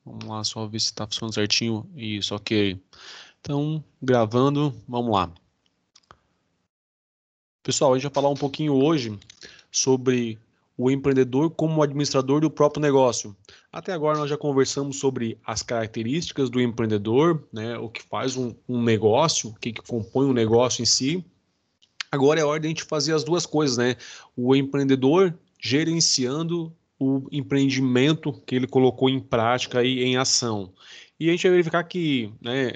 Vamos lá, só ver se está funcionando certinho. Isso, ok. Então, gravando, vamos lá. Pessoal, a gente vai falar um pouquinho hoje sobre o empreendedor como administrador do próprio negócio. Até agora nós já conversamos sobre as características do empreendedor, né, o que faz um negócio, o que compõe um negócio em si. Agora é hora de a gente fazer as duas coisas, né? O empreendedor gerenciando o empreendimento que ele colocou em prática e em ação. E a gente vai verificar que, né,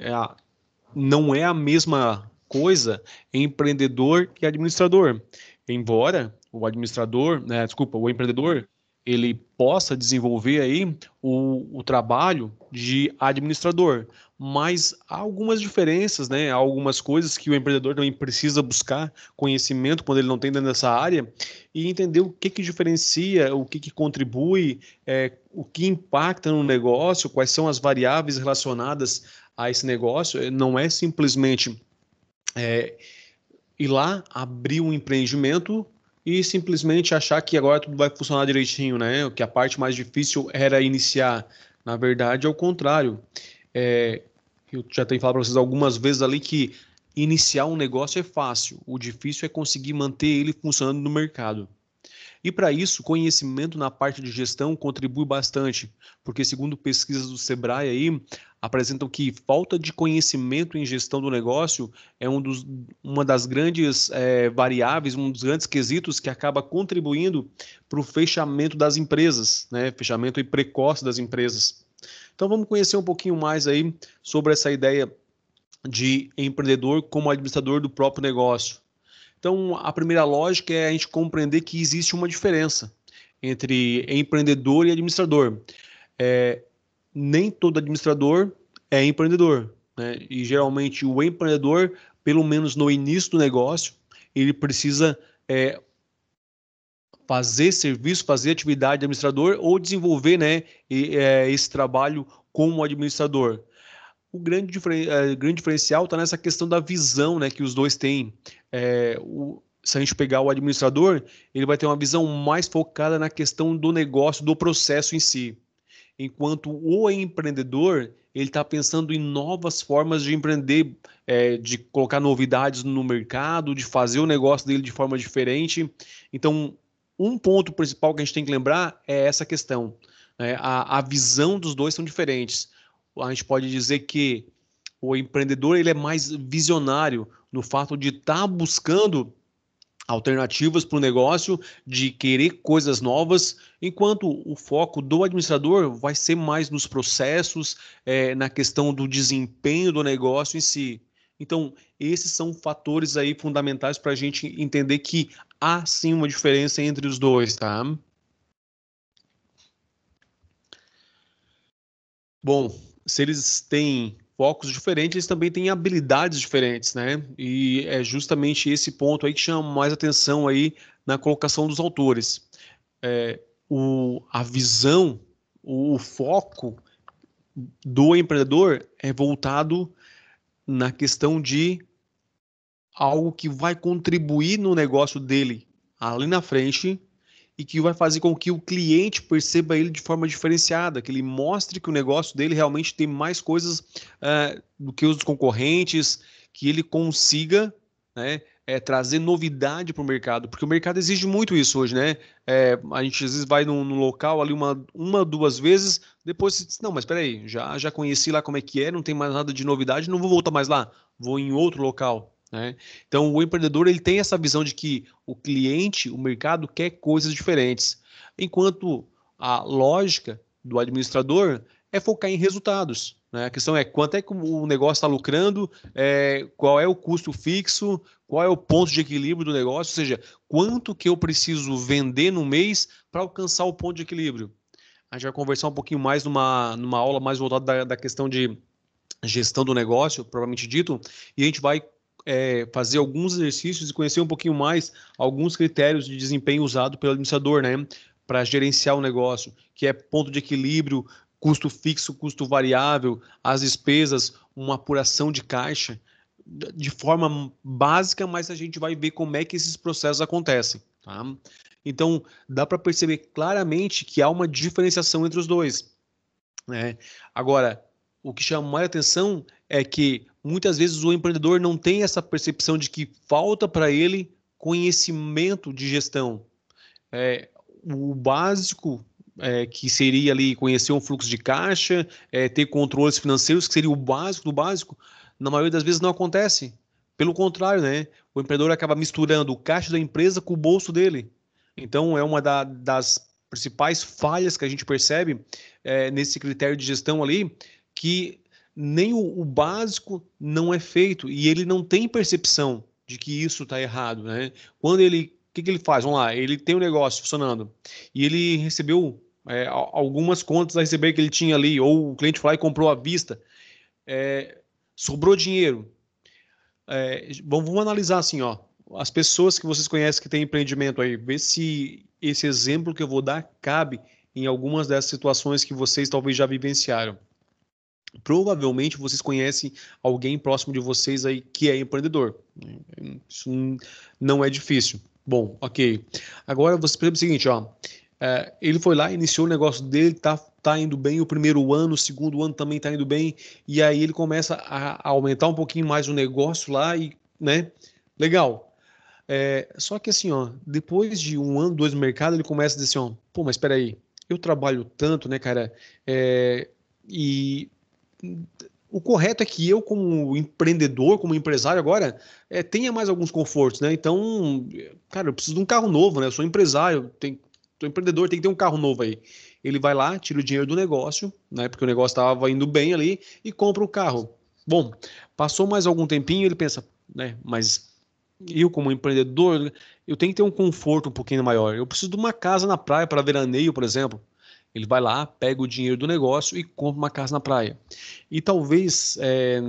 não é a mesma coisa empreendedor e administrador. Embora o empreendedor, ele possa desenvolver aí o trabalho de administrador, mas há algumas diferenças, né? Há algumas coisas que o empreendedor também precisa buscar conhecimento quando ele não tem dentro dessa área e entender o que diferencia, o que contribui, o que impacta no negócio, quais são as variáveis relacionadas a esse negócio. Não é simplesmente ir lá, abrir um empreendimento e simplesmente achar que agora tudo vai funcionar direitinho, né? Que a parte mais difícil era iniciar. Na verdade, é o contrário. Eu já tenho falado para vocês algumas vezes ali que iniciar um negócio é fácil, o difícil é conseguir manter ele funcionando no mercado. E para isso, conhecimento na parte de gestão contribui bastante, porque segundo pesquisas do Sebrae aí, apresentam que falta de conhecimento em gestão do negócio é uma das grandes variáveis, um dos grandes quesitos que acaba contribuindo para o fechamento das empresas, né? Fechamento precoce das empresas. Então vamos conhecer um pouquinho mais aí sobre essa ideia de empreendedor como administrador do próprio negócio. Então, a primeira lógica é a gente compreender que existe uma diferença entre empreendedor e administrador. Nem todo administrador é empreendedor, né? E geralmente o empreendedor, pelo menos no início do negócio, ele precisa fazer serviço, fazer atividade de administrador ou desenvolver, né, esse trabalho como administrador. Grande diferencial está nessa questão da visão, né, que os dois têm. Se a gente pegar o administrador, ele vai ter uma visão mais focada na questão do negócio, do processo em si. Enquanto o empreendedor, ele está pensando em novas formas de empreender, de colocar novidades no mercado, de fazer o negócio dele de forma diferente. Então, um ponto principal que a gente tem que lembrar é essa questão, né? A visão dos dois são diferentes. A gente pode dizer que o empreendedor ele é mais visionário no fato de estar buscando alternativas para o negócio, de querer coisas novas, enquanto o foco do administrador vai ser mais nos processos, na questão do desempenho do negócio em si. Então, esses são fatores aí fundamentais para a gente entender que há sim uma diferença entre os dois, tá? Bom, se eles têm focos diferentes, eles também têm habilidades diferentes, né? E é justamente esse ponto aí que chama mais atenção aí na colocação dos autores. A visão, o foco do empreendedor é voltado na questão de algo que vai contribuir no negócio dele ali na frente e que vai fazer com que o cliente perceba ele de forma diferenciada, que ele mostre que o negócio dele realmente tem mais coisas do que os concorrentes, que ele consiga, né, trazer novidade para o mercado, porque o mercado exige muito isso hoje, né? A gente às vezes vai no local ali duas vezes, depois você diz, não, mas espera aí, já conheci lá como é que é, não tem mais nada de novidade, não vou voltar mais lá, vou em outro local. Né? Então, o empreendedor ele tem essa visão de que o cliente, o mercado quer coisas diferentes, enquanto a lógica do administrador é focar em resultados. Né? A questão é quanto é que o negócio está lucrando, qual é o custo fixo, qual é o ponto de equilíbrio do negócio, ou seja, quanto que eu preciso vender no mês para alcançar o ponto de equilíbrio. A gente vai conversar um pouquinho mais numa aula mais voltada da questão de gestão do negócio, propriamente dito, e a gente vai fazer alguns exercícios e conhecer um pouquinho mais alguns critérios de desempenho usado pelo administrador, né, para gerenciar o negócio, que é ponto de equilíbrio, custo fixo, custo variável, as despesas, uma apuração de caixa, de forma básica, mas a gente vai ver como é que esses processos acontecem, tá? Então, dá para perceber claramente que há uma diferenciação entre os dois. né? Agora, o que chama mais atenção é que muitas vezes o empreendedor não tem essa percepção de que falta para ele conhecimento de gestão. O básico, que seria ali conhecer um fluxo de caixa, ter controles financeiros, que seria o básico do básico, na maioria das vezes não acontece. Pelo contrário, né? O empreendedor acaba misturando o caixa da empresa com o bolso dele. Então, é uma das principais falhas que a gente percebe nesse critério de gestão ali, que nem o básico não é feito e ele não tem percepção de que isso está errado, né? Quando ele, o que ele faz? Vamos lá, ele tem um negócio funcionando e ele recebeu algumas contas a receber que ele tinha ali, ou o cliente foi lá e comprou à vista, sobrou dinheiro. Vamos analisar assim, ó, as pessoas que vocês conhecem que têm empreendimento aí, ver se esse exemplo que eu vou dar cabe em algumas dessas situações que vocês talvez já vivenciaram. Provavelmente vocês conhecem alguém próximo de vocês aí que é empreendedor. Isso não é difícil. Bom, ok. Agora você percebe o seguinte, ó. Ele foi lá, iniciou o negócio dele, tá indo bem o primeiro ano, o segundo ano também tá indo bem, e aí ele começa a aumentar um pouquinho mais o negócio lá e, né? Legal. Só que assim, ó, depois de um ano, dois no mercado, ele começa a dizer assim, ó, pô, mas espera aí, eu trabalho tanto, né, cara? E o correto é que eu, como empreendedor, como empresário agora, tenha mais alguns confortos, né? Então, cara, eu preciso de um carro novo, né? Eu sou empresário, sou empreendedor, tem que ter um carro novo aí. Ele vai lá, tira o dinheiro do negócio, né? Porque o negócio estava indo bem ali e compra o carro. Bom, passou mais algum tempinho, ele pensa, né? Mas eu, como empreendedor, eu tenho que ter um conforto um pouquinho maior. Eu preciso de uma casa na praia para veraneio, por exemplo. Ele vai lá, pega o dinheiro do negócio e compra uma casa na praia. E talvez,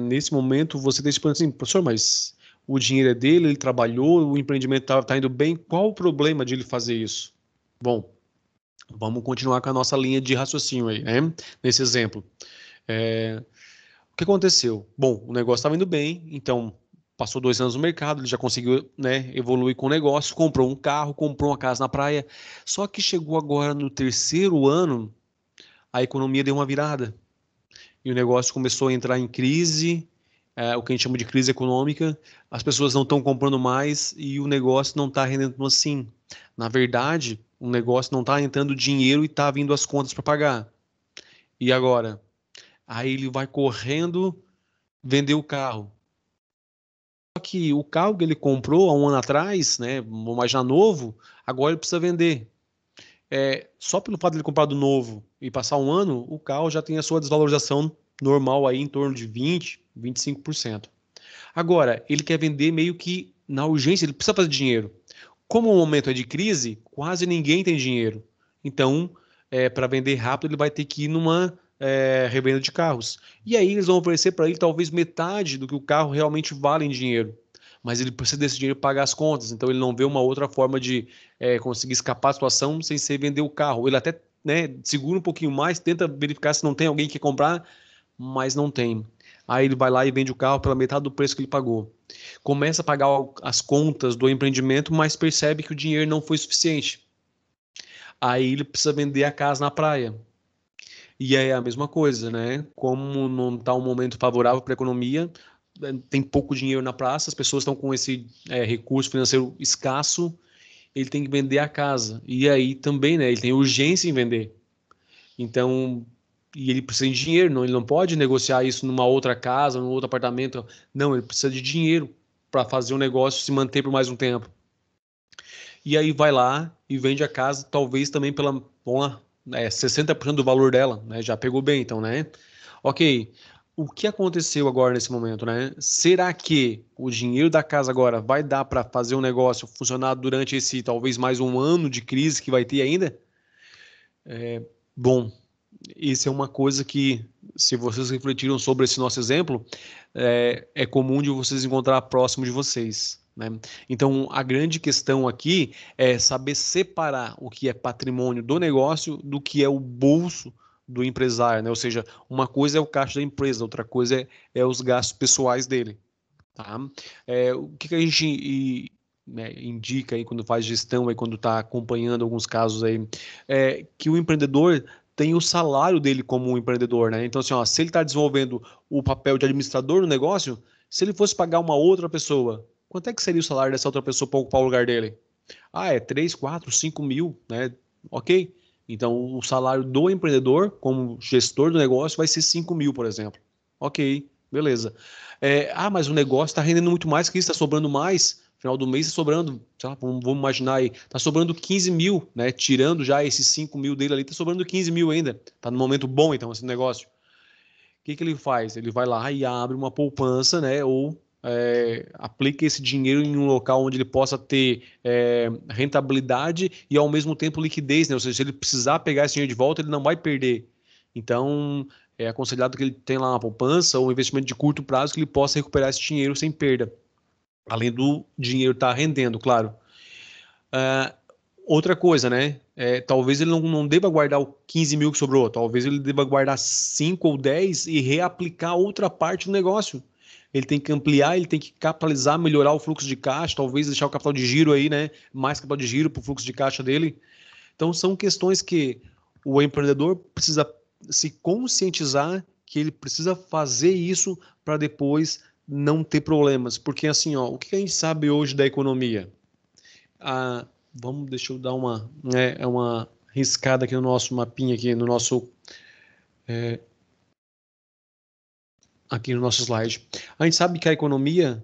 nesse momento, você esteja pensando assim, professor, mas o dinheiro é dele, ele trabalhou, o empreendimento tá indo bem, qual o problema de ele fazer isso? Bom, vamos continuar com a nossa linha de raciocínio aí, né? Nesse exemplo. O que aconteceu? Bom, o negócio estava indo bem, então passou 2 anos no mercado, ele já conseguiu, né, evoluir com o negócio, comprou um carro, comprou uma casa na praia. Só que chegou agora no terceiro ano, a economia deu uma virada e o negócio começou a entrar em crise, o que a gente chama de crise econômica. As pessoas não estão comprando mais e o negócio não está rendendo assim. Na verdade, o negócio não está entrando dinheiro e está vindo as contas para pagar. E agora? Aí ele vai correndo vender o carro. Só que o carro que ele comprou há um ano atrás, né, mas já novo, agora ele precisa vender. Só pelo fato de ele comprar do novo e passar um ano, o carro já tem a sua desvalorização normal aí em torno de 20, 25%. Agora, ele quer vender meio que na urgência, ele precisa fazer dinheiro. Como o momento é de crise, quase ninguém tem dinheiro. Então, para vender rápido, ele vai ter que ir numa revenda de carros. E aí eles vão oferecer para ele talvez metade do que o carro realmente vale em dinheiro. Mas ele precisa desse dinheiro para pagar as contas, então ele não vê uma outra forma de conseguir escapar da situação sem ser vender o carro. Ele até, né, segura um pouquinho mais, tenta verificar se não tem alguém que quer comprar, mas não tem. Aí ele vai lá e vende o carro pela metade do preço que ele pagou. Começa a pagar as contas do empreendimento, mas percebe que o dinheiro não foi suficiente. Aí ele precisa vender a casa na praia. E aí é a mesma coisa, né? Como não está um momento favorável para a economia, tem pouco dinheiro na praça, as pessoas estão com esse recurso financeiro escasso, ele tem que vender a casa. E aí também, né? Ele tem urgência em vender. Então, e ele precisa de dinheiro, não, ele não pode negociar isso numa outra casa, num outro apartamento. Não, ele precisa de dinheiro para fazer o negócio se manter por mais um tempo. E aí vai lá e vende a casa, talvez também pela, vamos lá, 60% do valor dela, né? Já pegou bem, então, né? Ok. O que aconteceu agora nesse momento, né? Será que o dinheiro da casa agora vai dar para fazer o negócio funcionar durante esse talvez mais um ano de crise que vai ter ainda? Bom, isso é uma coisa que, se vocês refletiram sobre esse nosso exemplo, é comum de vocês encontrar próximo de vocês, né? Então, a grande questão aqui é saber separar o que é patrimônio do negócio do que é o bolso do empresário, né? Ou seja, uma coisa é o caixa da empresa, outra coisa é os gastos pessoais dele, tá? O que a gente né, indica aí quando faz gestão, aí quando está acompanhando alguns casos aí, que o empreendedor tem o salário dele como um empreendedor, né? Então, assim, ó, se ele está desenvolvendo o papel de administrador no negócio, se ele fosse pagar uma outra pessoa, quanto é que seria o salário dessa outra pessoa para ocupar o lugar dele? Ah, é 3, 4, 5 mil, né? Ok. Então, o salário do empreendedor, como gestor do negócio, vai ser 5 mil, por exemplo. Ok, beleza. Mas o negócio está rendendo muito mais que isso, está sobrando mais. Final do mês está sobrando, sei lá, vamos imaginar aí, está sobrando 15 mil, né? Tirando já esses 5 mil dele ali, está sobrando 15 mil ainda. Está no momento bom, então, esse negócio. O que que ele faz? Ele vai lá e abre uma poupança, né? Ou aplica esse dinheiro em um local onde ele possa ter rentabilidade e ao mesmo tempo liquidez, né? Ou seja, se ele precisar pegar esse dinheiro de volta, ele não vai perder. Então, é aconselhado que ele tenha lá uma poupança ou um investimento de curto prazo que ele possa recuperar esse dinheiro sem perda. Além do dinheiro estar rendendo, claro. Uh, Outra coisa, né? Talvez ele não deva guardar o 15 mil que sobrou, talvez ele deva guardar 5 ou 10 e reaplicar outra parte do negócio. Ele tem que ampliar, ele tem que capitalizar, melhorar o fluxo de caixa, talvez deixar o capital de giro aí, né? Mais capital de giro para o fluxo de caixa dele. Então, são questões que o empreendedor precisa se conscientizar que ele precisa fazer isso para depois não ter problemas. Porque, assim, ó, o que a gente sabe hoje da economia? Deixa eu dar uma riscada aqui no nosso mapinha, aqui no nosso slide. A gente sabe que a economia,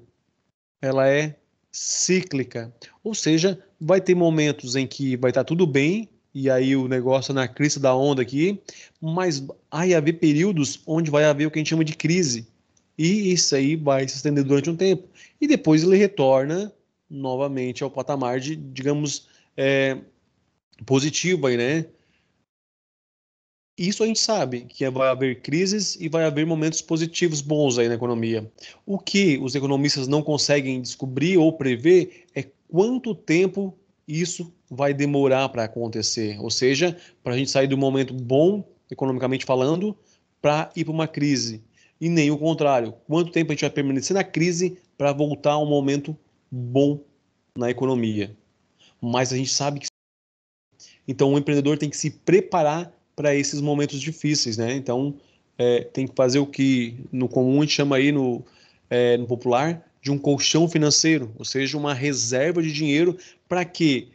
ela é cíclica, ou seja, vai ter momentos em que vai estar tudo bem, e aí o negócio na crista da onda aqui, mas vai haver períodos onde vai haver o que a gente chama de crise, e isso aí vai se estender durante um tempo, e depois ele retorna novamente ao patamar de, digamos, positivo aí, né? Isso a gente sabe, que vai haver crises e vai haver momentos positivos bons aí na economia. O que os economistas não conseguem descobrir ou prever é quanto tempo isso vai demorar para acontecer. Ou seja, para a gente sair do momento bom, economicamente falando, para ir para uma crise. E nem o contrário. Quanto tempo a gente vai permanecer na crise para voltar a um momento bom na economia. Mas a gente sabe que então, o empreendedor tem que se preparar para esses momentos difíceis, né? Então, tem que fazer o que no comum a gente chama aí no popular de um colchão financeiro, ou seja, uma reserva de dinheiro para que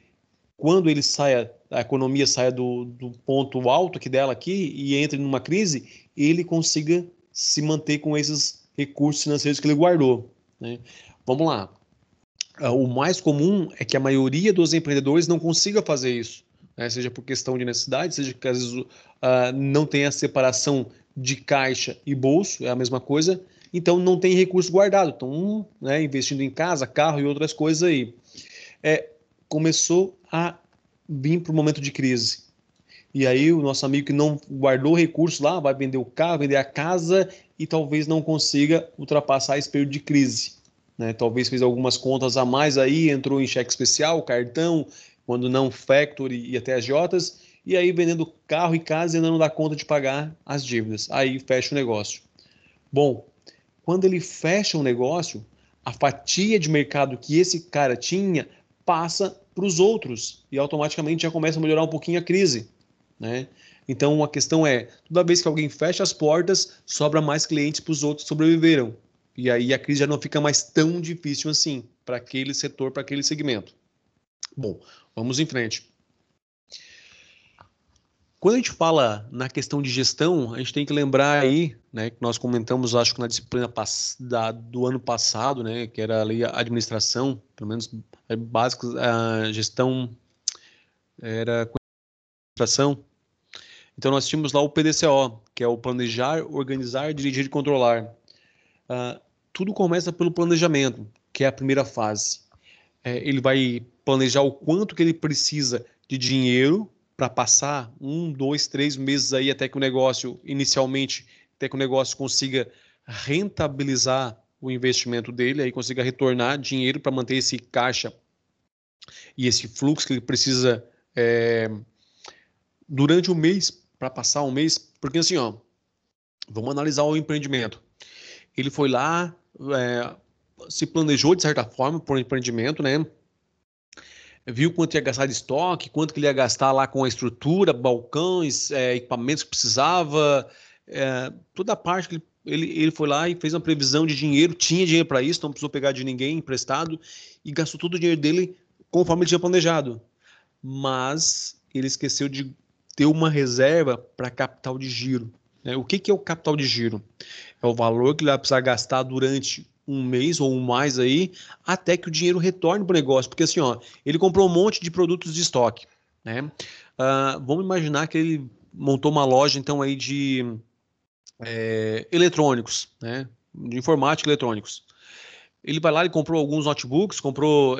quando ele saia, a economia saia do ponto alto aqui dela aqui e entre numa crise, ele consiga se manter com esses recursos financeiros que ele guardou, né? Vamos lá. O mais comum é que a maioria dos empreendedores não consiga fazer isso, né? Seja por questão de necessidade, seja que às vezes não tem a separação de caixa e bolso, é a mesma coisa, então não tem recurso guardado, então né, investindo em casa, carro e outras coisas aí. Começou a vir para o momento de crise. E aí o nosso amigo que não guardou recurso lá vai vender o carro, vender a casa e talvez não consiga ultrapassar esse período de crise, né? Talvez fez algumas contas a mais aí, entrou em cheque especial, cartão, quando não factory e até agiotas, e aí vendendo carro e casa e ainda não dá conta de pagar as dívidas. Aí fecha o negócio. Bom, quando ele fecha o negócio, a fatia de mercado que esse cara tinha passa para os outros e automaticamente já começa a melhorar um pouquinho a crise, né? Então a questão é, toda vez que alguém fecha as portas, sobra mais clientes para os outros que sobreviveram. E aí a crise já não fica mais tão difícil assim para aquele setor, para aquele segmento. Bom, vamos em frente. Quando a gente fala na questão de gestão, a gente tem que lembrar aí, né, que nós comentamos, acho que na disciplina do ano passado, né, que era ali a administração, pelo menos básica, a gestão era administração. Então nós tínhamos lá o PDCO, que é o planejar, organizar, dirigir e controlar. Tudo começa pelo planejamento, que é a primeira fase. Ele vai planejar o quanto que ele precisa de dinheiro para passar 1, 2, 3 meses aí até que o negócio, inicialmente, até que o negócio consiga rentabilizar o investimento dele, aí consiga retornar dinheiro para manter esse caixa e esse fluxo que ele precisa durante o mês, para passar um mês, porque assim, ó, vamos analisar o empreendimento. Ele foi lá, se planejou de certa forma por um empreendimento, né? viu quanto ia gastar de estoque, quanto que ele ia gastar lá com a estrutura, balcões, equipamentos que precisava, toda a parte que ele foi lá e fez uma previsão de dinheiro, tinha dinheiro para isso, não precisou pegar de ninguém emprestado e gastou todo o dinheiro dele conforme ele tinha planejado. Mas ele esqueceu de ter uma reserva para capital de giro. Né? O que é o capital de giro? É o valor que ele vai precisar gastar durante um mês ou um mais aí, até que o dinheiro retorne para o negócio. Porque assim, ó, ele comprou um monte de produtos de estoque, né? Vamos imaginar que ele montou uma loja, então, aí de eletrônicos, né? De informática e eletrônicos. Ele vai lá e comprou alguns notebooks, comprou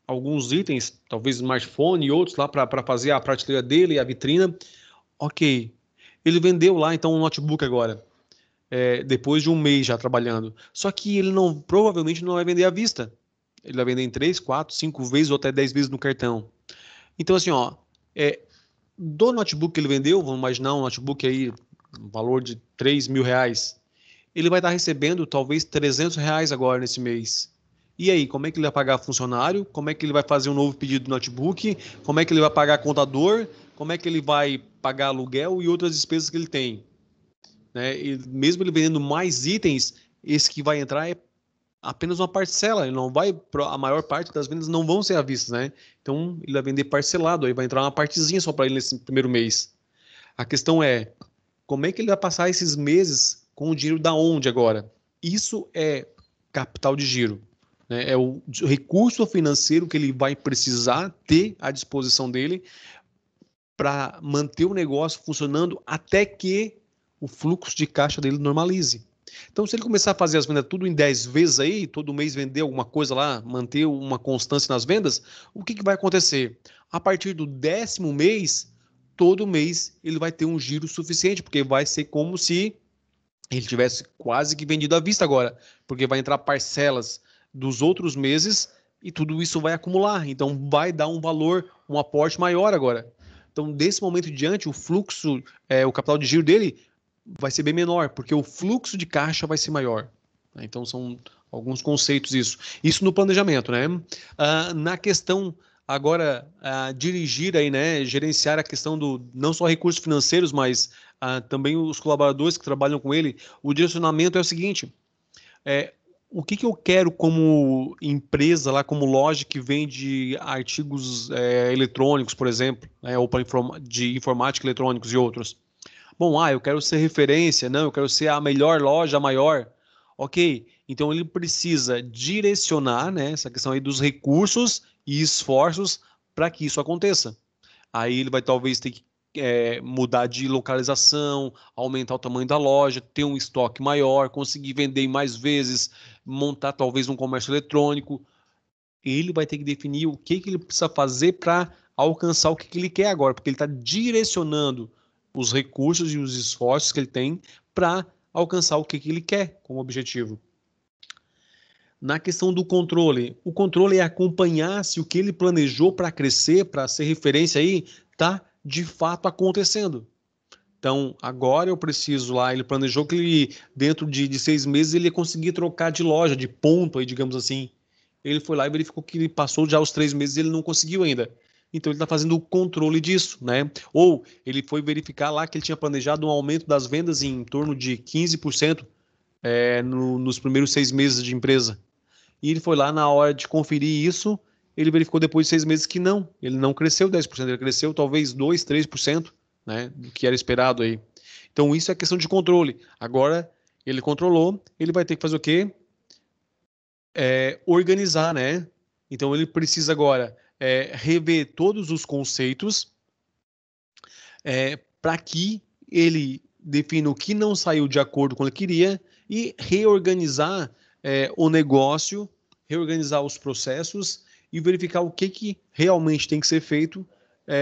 alguns itens, talvez smartphone e outros lá para fazer a prateleira dele, a vitrina. Ok. Ele vendeu lá, então, um notebook agora. Depois de um mês já trabalhando. Só que ele não, provavelmente não vai vender à vista. Ele vai vender em 3, 4, 5 vezes ou até 10 vezes no cartão. Então, assim, ó, do notebook que ele vendeu, vamos imaginar um notebook aí, um valor de R$ 3.000, ele vai estar recebendo talvez R$ 300 agora nesse mês. E aí, como é que ele vai pagar funcionário? Como é que ele vai fazer um novo pedido de notebook? Como é que ele vai pagar contador? Como é que ele vai pagar aluguel e outras despesas que ele tem? Né? E mesmo ele vendendo mais itens, esse que vai entrar é apenas uma parcela, ele não vai, a maior parte das vendas não vão ser à vista, né? Então ele vai vender parcelado, aí vai entrar uma partezinha só para ele nesse primeiro mês. A questão é, como é que ele vai passar esses meses com o dinheiro da onde agora? Isso é capital de giro, né? É o recurso financeiro que ele vai precisar ter à disposição dele para manter o negócio funcionando até que o fluxo de caixa dele normalize. Então, se ele começar a fazer as vendas tudo em 10 vezes aí, todo mês vender alguma coisa lá, manter uma constância nas vendas, o que vai acontecer? A partir do 10º mês, todo mês ele vai ter um giro suficiente, porque vai ser como se ele tivesse quase que vendido à vista agora, porque vai entrar parcelas dos outros meses e tudo isso vai acumular. Então, vai dar um valor, um aporte maior agora. Então, desse momento em diante, o fluxo, o capital de giro dele vai ser bem menor, porque o fluxo de caixa vai ser maior. Então, são alguns conceitos isso. Isso no planejamento, né? Na questão agora, dirigir aí, né? Gerenciar a questão do não só recursos financeiros, mas também os colaboradores que trabalham com ele. O direcionamento é o seguinte: o que eu quero como empresa, lá como loja que vende artigos eletrônicos, por exemplo, né, ou de informática, eletrônicos e outros. Bom, eu quero ser referência, não, eu quero ser a melhor loja, a maior. Ok, então ele precisa direcionar, né, essa questão aí dos recursos e esforços para que isso aconteça. Aí ele vai talvez ter que mudar de localização, aumentar o tamanho da loja, ter um estoque maior, conseguir vender em mais vezes, montar talvez um comércio eletrônico. Ele vai ter que definir o que ele precisa fazer para alcançar o que ele quer agora, porque ele está direcionando os recursos e os esforços que ele tem para alcançar o que ele quer como objetivo. Na questão do controle, o controle é acompanhar se o que ele planejou para crescer, para ser referência aí, está de fato acontecendo. Então, agora eu preciso lá, ele planejou que ele, dentro de 6 meses ele ia conseguir trocar de loja, de ponto aí, digamos assim. Ele foi lá e verificou que ele passou já os 3 meses e ele não conseguiu ainda. Então ele está fazendo o controle disso, né? Ou ele foi verificar lá que ele tinha planejado um aumento das vendas em torno de 15% nos primeiros 6 meses de empresa. E ele foi lá na hora de conferir isso, ele verificou depois de 6 meses que não, ele não cresceu 10%, ele cresceu talvez 2, 3%, né, do que era esperado aí. Então isso é questão de controle. Agora ele controlou, ele vai ter que fazer o quê? Organizar, né? Então ele precisa agora rever todos os conceitos para que ele defina o que não saiu de acordo com o que ele queria e reorganizar o negócio, reorganizar os processos e verificar o que realmente tem que ser feito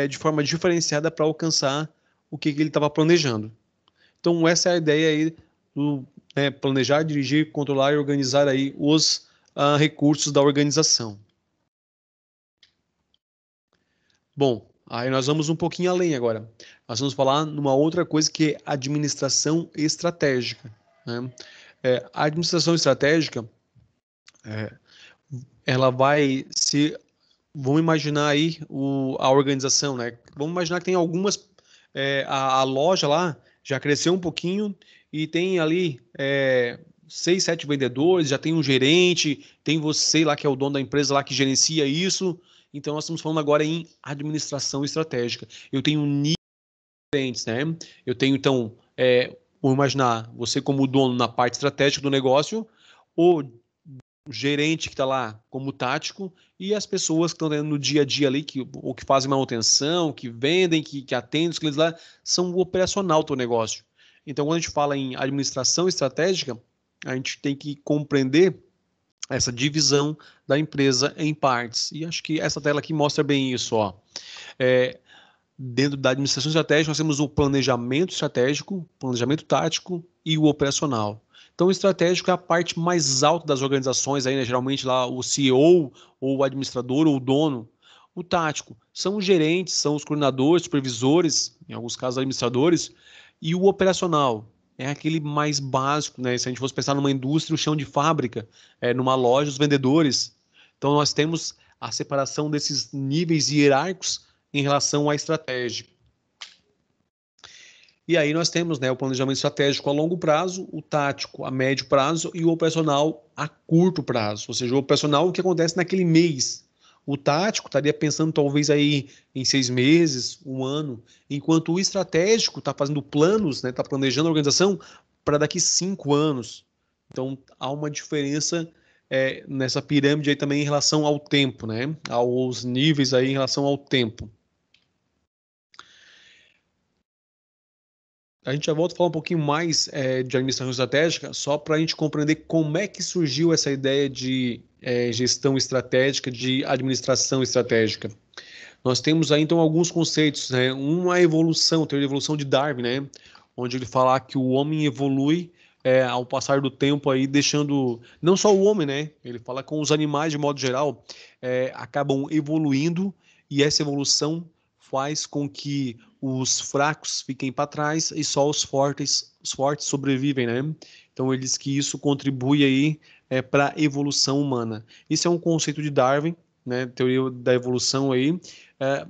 de forma diferenciada para alcançar o que ele estava planejando. Então essa é a ideia aí do planejar, dirigir, controlar e organizar aí os recursos da organização. Bom, aí nós vamos um pouquinho além agora. Nós vamos falar numa outra coisa que é administração estratégica, né? A administração estratégica, ela vai ser vamos imaginar aí a organização, né? Vamos imaginar que tem algumas, a loja lá já cresceu um pouquinho e tem ali 6, 7 vendedores, já tem um gerente, tem você lá que é o dono da empresa lá que gerencia isso. Então nós estamos falando agora em administração estratégica. Eu tenho níveis diferentes, né? Eu tenho então, vamos imaginar você como dono na parte estratégica do negócio, o gerente que está lá como tático e as pessoas que estão no dia a dia ali, ou que fazem manutenção, que vendem, que atendem os clientes lá, são o operacional do negócio. Então, quando a gente fala em administração estratégica, a gente tem que compreender essa divisão da empresa em partes. E acho que essa tela aqui mostra bem isso, ó. É, Dentro da administração estratégica, nós temos o planejamento estratégico, planejamento tático e o operacional. Então, o estratégico é a parte mais alta das organizações, aí, né? Geralmente lá o CEO, ou o administrador, ou o dono. O tático são os gerentes, são os coordenadores, supervisores, em alguns casos administradores, e o operacional é aquele mais básico, né? Se a gente fosse pensar numa indústria, o chão de fábrica, numa loja, os vendedores. Então, nós temos a separação desses níveis hierárquicos em relação à estratégia. E aí nós temos, né, o planejamento estratégico a longo prazo, o tático a médio prazo e o operacional a curto prazo. Ou seja, o operacional, o que acontece naquele mês. O tático estaria pensando talvez aí em 6 meses, um ano, enquanto o estratégico está fazendo planos, né, está planejando a organização para daqui 5 anos. Então há uma diferença nessa pirâmide aí também em relação ao tempo, né, aos níveis aí em relação ao tempo. A gente já volta a falar um pouquinho mais de administração estratégica, só para a gente compreender como é que surgiu essa ideia de gestão estratégica, de administração estratégica. Nós temos aí, então, alguns conceitos, né? Uma evolução, teoria de evolução de Darwin, né? Onde ele fala que o homem evolui ao passar do tempo aí, deixando, não só o homem, né? Ele fala com os animais, de modo geral, acabam evoluindo e essa evolução faz com que os fracos fiquem para trás e só os fortes sobrevivem, né? Então ele diz que isso contribui aí para a evolução humana. Isso é um conceito de Darwin, né? Teoria da evolução aí. É,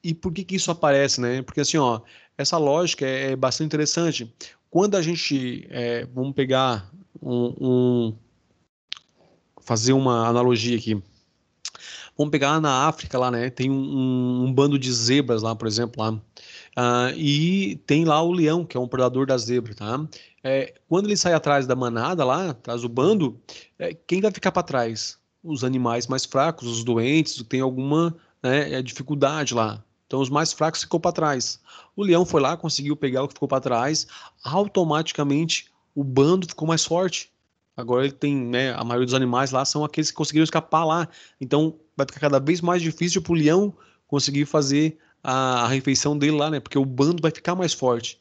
e por que que isso aparece, né? Porque assim, ó, essa lógica é bastante interessante. Quando a gente, vamos pegar fazer uma analogia aqui. Vamos pegar na África lá, né? Tem um bando de zebras lá, por exemplo, lá. E tem lá o leão, que é um predador da zebra, tá? Quando ele sai atrás da manada lá, atrás do bando, quem vai ficar para trás? Os animais mais fracos, os doentes, que tem alguma, né, dificuldade lá. Então, os mais fracos ficou para trás. O leão foi lá, conseguiu pegar o que ficou para trás, automaticamente o bando ficou mais forte. Agora ele tem, né, a maioria dos animais lá são aqueles que conseguiram escapar lá. Então, vai ficar cada vez mais difícil para o leão conseguir fazer a refeição dele lá, né? Porque o bando vai ficar mais forte.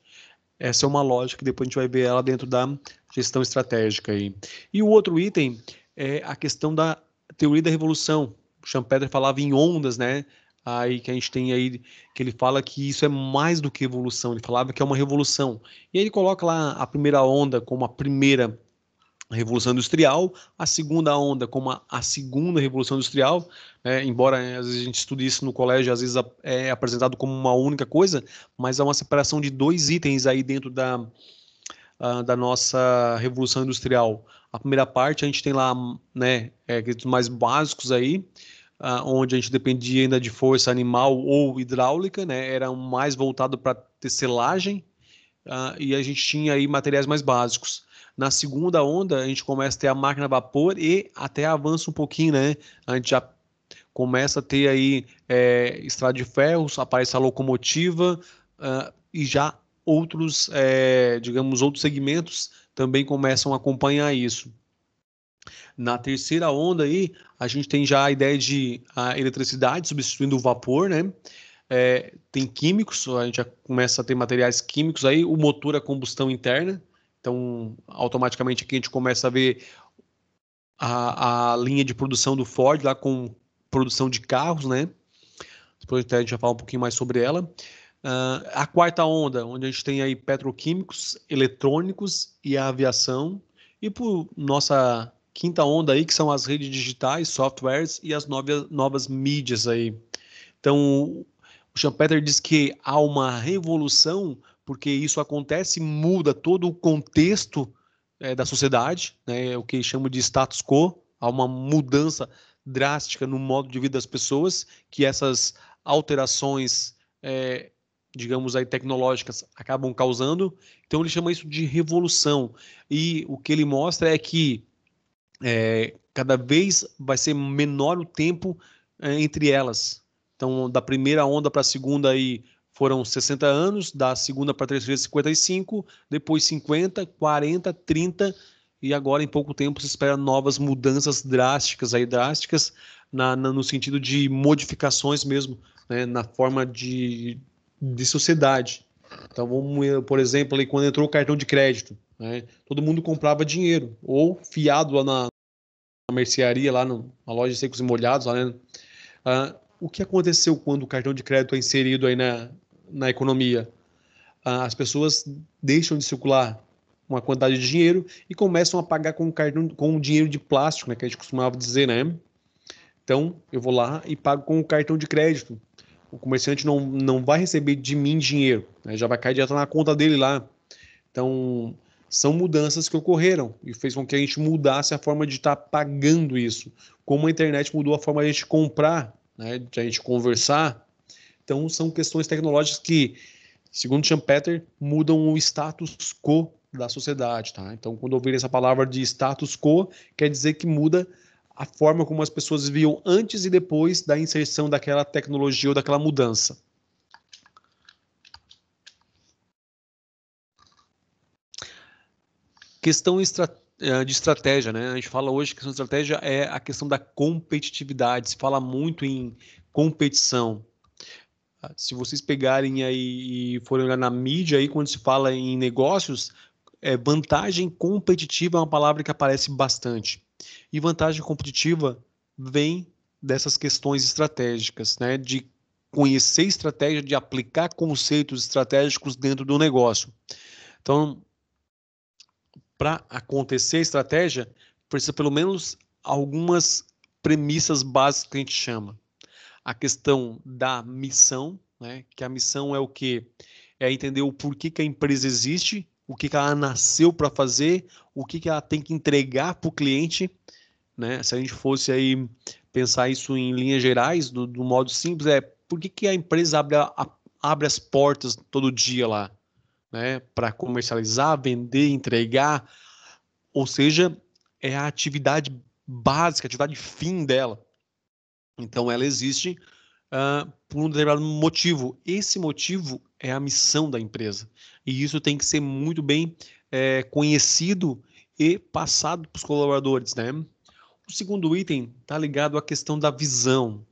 Essa é uma lógica que depois a gente vai ver ela dentro da gestão estratégica aí. E o outro item é a questão da teoria da revolução. O Schumpeter falava em ondas, né? Aí que a gente tem aí que ele fala que isso é mais do que evolução. Ele falava que é uma revolução. E aí ele coloca lá a primeira onda como a primeira Revolução Industrial, a segunda onda como a segunda Revolução Industrial, embora às vezes a gente estude isso no colégio, às vezes é apresentado como uma única coisa, mas há uma separação de dois itens aí dentro da nossa Revolução Industrial. A primeira parte a gente tem lá, né, aqueles mais básicos aí, onde a gente dependia ainda de força animal ou hidráulica, né, era mais voltado para tecelagem, e a gente tinha aí materiais mais básicos. Na segunda onda, a gente começa a ter a máquina a vapor e até avança um pouquinho, né? A gente já começa a ter aí estrada de ferros, aparece a locomotiva e já outros, digamos, outros segmentos também começam a acompanhar isso. Na terceira onda aí, a gente tem já a ideia de a eletricidade substituindo o vapor, né? Tem químicos, a gente já começa a ter materiais químicos aí, o motor a combustão interna, então automaticamente aqui a gente começa a ver a linha de produção do Ford lá com produção de carros, né? Depois a gente vai falar um pouquinho mais sobre ela. A quarta onda, onde a gente tem aí petroquímicos, eletrônicos e a aviação. E por nossa quinta onda aí, que são as redes digitais, softwares e as novas mídias aí. Então, o Schumpeter diz que há uma revolução, porque isso acontece, muda todo o contexto da sociedade, né, o que chama de status quo, há uma mudança drástica no modo de vida das pessoas, que essas alterações, digamos aí, tecnológicas acabam causando. Então, ele chama isso de revolução. E o que ele mostra é que cada vez vai ser menor o tempo entre elas. Então, da primeira onda para a segunda aí foram 60 anos, da segunda para a terceira 55, depois 50, 40, 30 e agora em pouco tempo se espera novas mudanças drásticas no sentido de modificações mesmo, né, na forma de sociedade. Então, vamos, por exemplo, ali, quando entrou o cartão de crédito, né, todo mundo comprava dinheiro ou fiado lá na mercearia, lá na loja de secos e molhados, lá, né? O que aconteceu quando o cartão de crédito é inserido aí na economia? As pessoas deixam de circular uma quantidade de dinheiro e começam a pagar com cartão, com dinheiro de plástico, né, que a gente costumava dizer, né? Então, eu vou lá e pago com o cartão de crédito. O comerciante não vai receber de mim dinheiro, né? Já vai cair direto na conta dele lá. Então, são mudanças que ocorreram e fez com que a gente mudasse a forma de estar pagando isso. Como a internet mudou a forma de a gente comprar, né, de a gente conversar. Então, são questões tecnológicas que, segundo Schumpeter, mudam o status quo da sociedade, tá? Então, quando ouvir essa palavra de status quo, quer dizer que muda a forma como as pessoas viam antes e depois da inserção daquela tecnologia ou daquela mudança. Questão de estratégia, né? A gente fala hoje que a questão de estratégia é a questão da competitividade. Se fala muito em competição. Se vocês pegarem aí e forem olhar na mídia aí, quando se fala em negócios, vantagem competitiva é uma palavra que aparece bastante. E vantagem competitiva vem dessas questões estratégicas, né? De conhecer estratégia, de aplicar conceitos estratégicos dentro do negócio. Então, para acontecer a estratégia, precisa pelo menos algumas premissas básicas que a gente chama. A questão da missão, né? Que a missão é o quê? É entender o porquê que a empresa existe, o que ela nasceu para fazer, o que ela tem que entregar para o cliente, né? Se a gente fosse aí pensar isso em linhas gerais, do modo simples, por que a empresa abre as portas todo dia lá, né? Para comercializar, vender, entregar, ou seja, é a atividade básica, a atividade fim dela. Então, ela existe por um determinado motivo. Esse motivo é a missão da empresa. E isso tem que ser muito bem conhecido e passado para os colaboradores, né? O segundo item está ligado à questão da visão.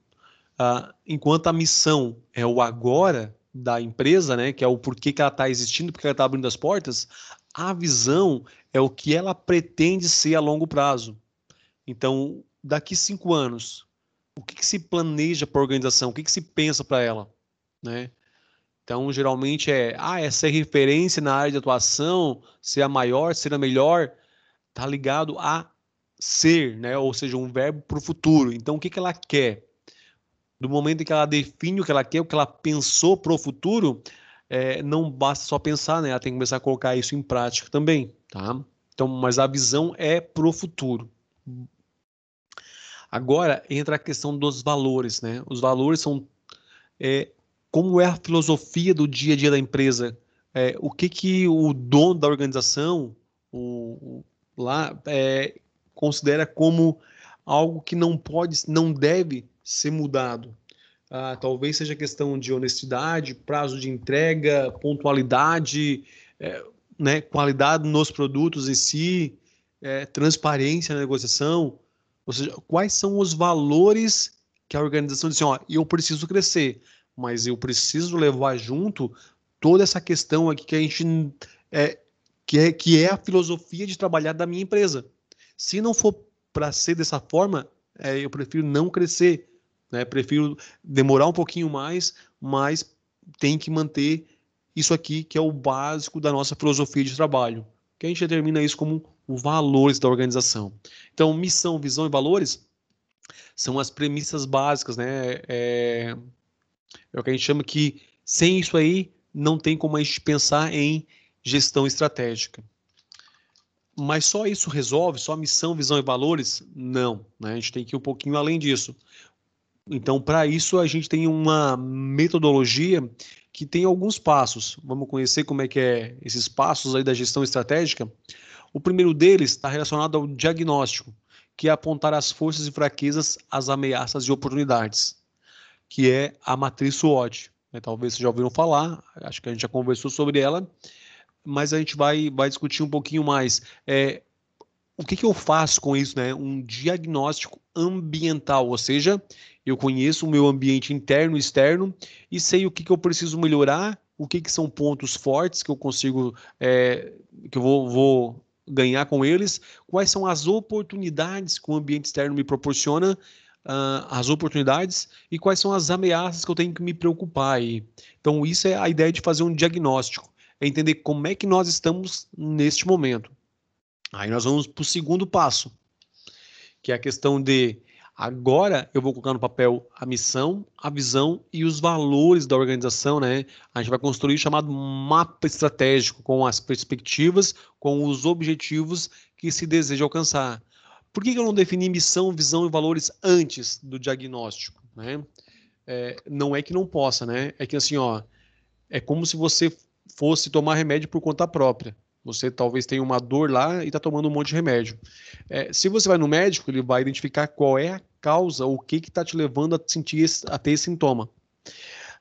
Enquanto a missão é o agora da empresa, né, que é o porquê que ela está existindo, porque ela está abrindo as portas, a visão é o que ela pretende ser a longo prazo. Então, daqui 5 anos, o que se planeja para a organização? O que se pensa para ela? Né? Então, geralmente é ser referência na área de atuação, ser a maior, ser a melhor, está ligado a ser, né? Ou seja, um verbo para o futuro. Então, o que ela quer? Do momento em que ela define o que ela quer, o que ela pensou para o futuro, não basta só pensar, né? Ela tem que começar a colocar isso em prática também, tá? Então, mas a visão é para o futuro. Agora entra a questão dos valores, né? Os valores são como é a filosofia do dia a dia da empresa, o que o dono da organização lá considera como algo que não pode, não deve ser mudado. Talvez seja questão de honestidade, prazo de entrega, pontualidade, né, qualidade nos produtos em si, transparência na negociação. Ou seja, quais são os valores que a organização diz assim, ó, eu preciso crescer, mas eu preciso levar junto toda essa questão aqui que a gente que é a filosofia de trabalhar da minha empresa. Se não for para ser dessa forma, eu prefiro não crescer, né? Prefiro demorar um pouquinho mais, mas tem que manter isso aqui que é o básico da nossa filosofia de trabalho, que a gente determina isso como os valores da organização. Então, missão, visão e valores são as premissas básicas, né? É o que a gente chama que, sem isso aí, não tem como a gente pensar em gestão estratégica. Mas só isso resolve? Só missão, visão e valores? Não, né? A gente tem que ir um pouquinho além disso. Então, para isso, a gente tem uma metodologia que tem alguns passos. Vamos conhecer como é que é esses passos aí da gestão estratégica. O primeiro deles está relacionado ao diagnóstico, que é apontar as forças e fraquezas, as ameaças e oportunidades, que é a matriz SWOT. Talvez vocês já ouviram falar, acho que a gente já conversou sobre ela, mas a gente vai discutir um pouquinho mais. O que eu faço com isso, né? Um diagnóstico ambiental, ou seja, eu conheço o meu ambiente interno e externo e sei o que eu preciso melhorar, o que são pontos fortes que eu consigo, que eu vou ganhar com eles, quais são as oportunidades que o ambiente externo me proporciona, as oportunidades e quais são as ameaças que eu tenho que me preocupar aí. Então, isso é a ideia de fazer um diagnóstico, é entender como é que nós estamos neste momento. Aí nós vamos para o segundo passo, que é a questão de agora eu vou colocar no papel a missão, a visão e os valores da organização, né? A gente vai construir o chamado mapa estratégico com as perspectivas, com os objetivos que se deseja alcançar. Por que eu não defini missão, visão e valores antes do diagnóstico, né? Não é que não possa, né? É que assim, ó, é como se você fosse tomar remédio por conta própria. Você talvez tenha uma dor lá e está tomando um monte de remédio. Se você vai no médico, ele vai identificar qual é a causa, o que está te levando a a ter esse sintoma.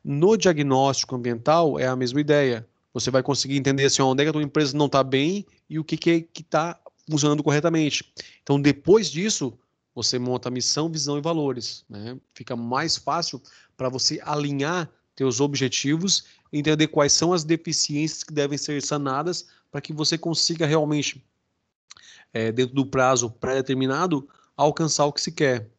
No diagnóstico ambiental é a mesma ideia. Você vai conseguir entender assim, onde é que a tua empresa não está bem e o que está funcionando corretamente. Então, depois disso, você monta a missão, visão e valores, né? Fica mais fácil para você alinhar teus objetivos, entender quais são as deficiências que devem ser sanadas para que você consiga realmente, dentro do prazo pré-determinado, alcançar o que se quer.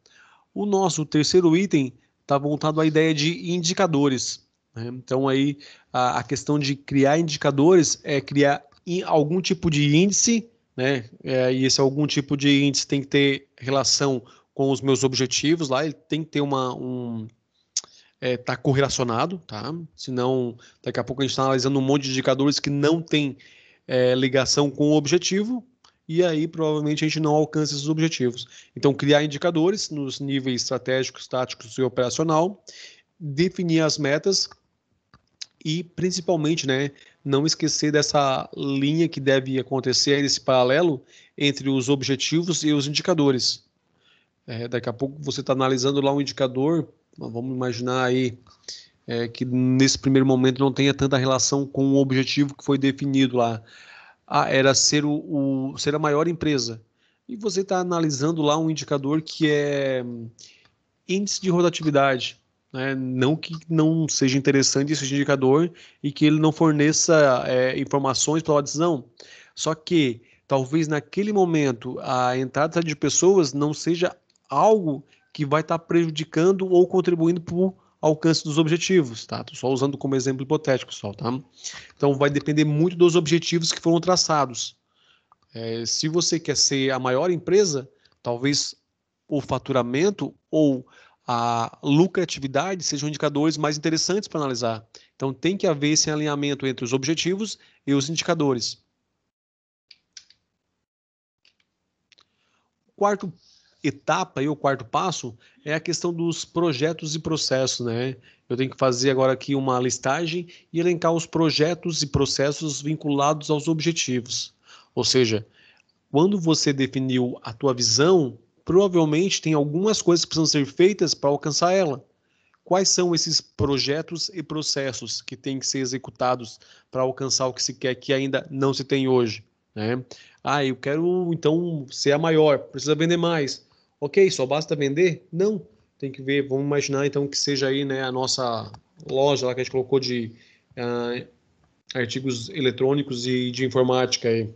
O nosso terceiro item está voltado à ideia de indicadores, né? Então, aí, a questão de criar indicadores é criar algum tipo de índice, né? E esse algum tipo de índice tem que ter relação com os meus objetivos lá, ele tem que ter tá correlacionado, tá? Senão, daqui a pouco a gente está analisando um monte de indicadores que não tem ligação com o objetivo, e aí provavelmente a gente não alcança esses objetivos. Então, criar indicadores nos níveis estratégicos, táticos e operacional, definir as metas e, principalmente, né, não esquecer dessa linha que deve acontecer, esse paralelo entre os objetivos e os indicadores. Daqui a pouco você está analisando lá um indicador, vamos imaginar aí que nesse primeiro momento não tenha tanta relação com o objetivo que foi definido lá. Era ser ser a maior empresa. E você está analisando lá um indicador que é índice de rotatividade, né? Não que não seja interessante esse indicador e que ele não forneça informações para a decisão. Só que talvez naquele momento a entrada de pessoas não seja algo que vai estar prejudicando ou contribuindo para o alcance dos objetivos, tá? Estou só usando como exemplo hipotético, pessoal, tá? Então vai depender muito dos objetivos que foram traçados. Se você quer ser a maior empresa, talvez o faturamento ou a lucratividade sejam indicadores mais interessantes para analisar. Então tem que haver esse alinhamento entre os objetivos e os indicadores. Quarto etapa e o quarto passo é a questão dos projetos e processos, né? Eu tenho que fazer agora aqui uma listagem e elencar os projetos e processos vinculados aos objetivos. Ou seja, quando você definiu a tua visão, provavelmente tem algumas coisas que precisam ser feitas para alcançar ela. Quais são esses projetos e processos que têm que ser executados para alcançar o que se quer que ainda não se tem hoje, né? Eu quero então ser a maior, precisa vender mais. Ok, só basta vender? Não, tem que ver, vamos imaginar então que seja aí, né, a nossa loja lá que a gente colocou de artigos eletrônicos e de informática aí.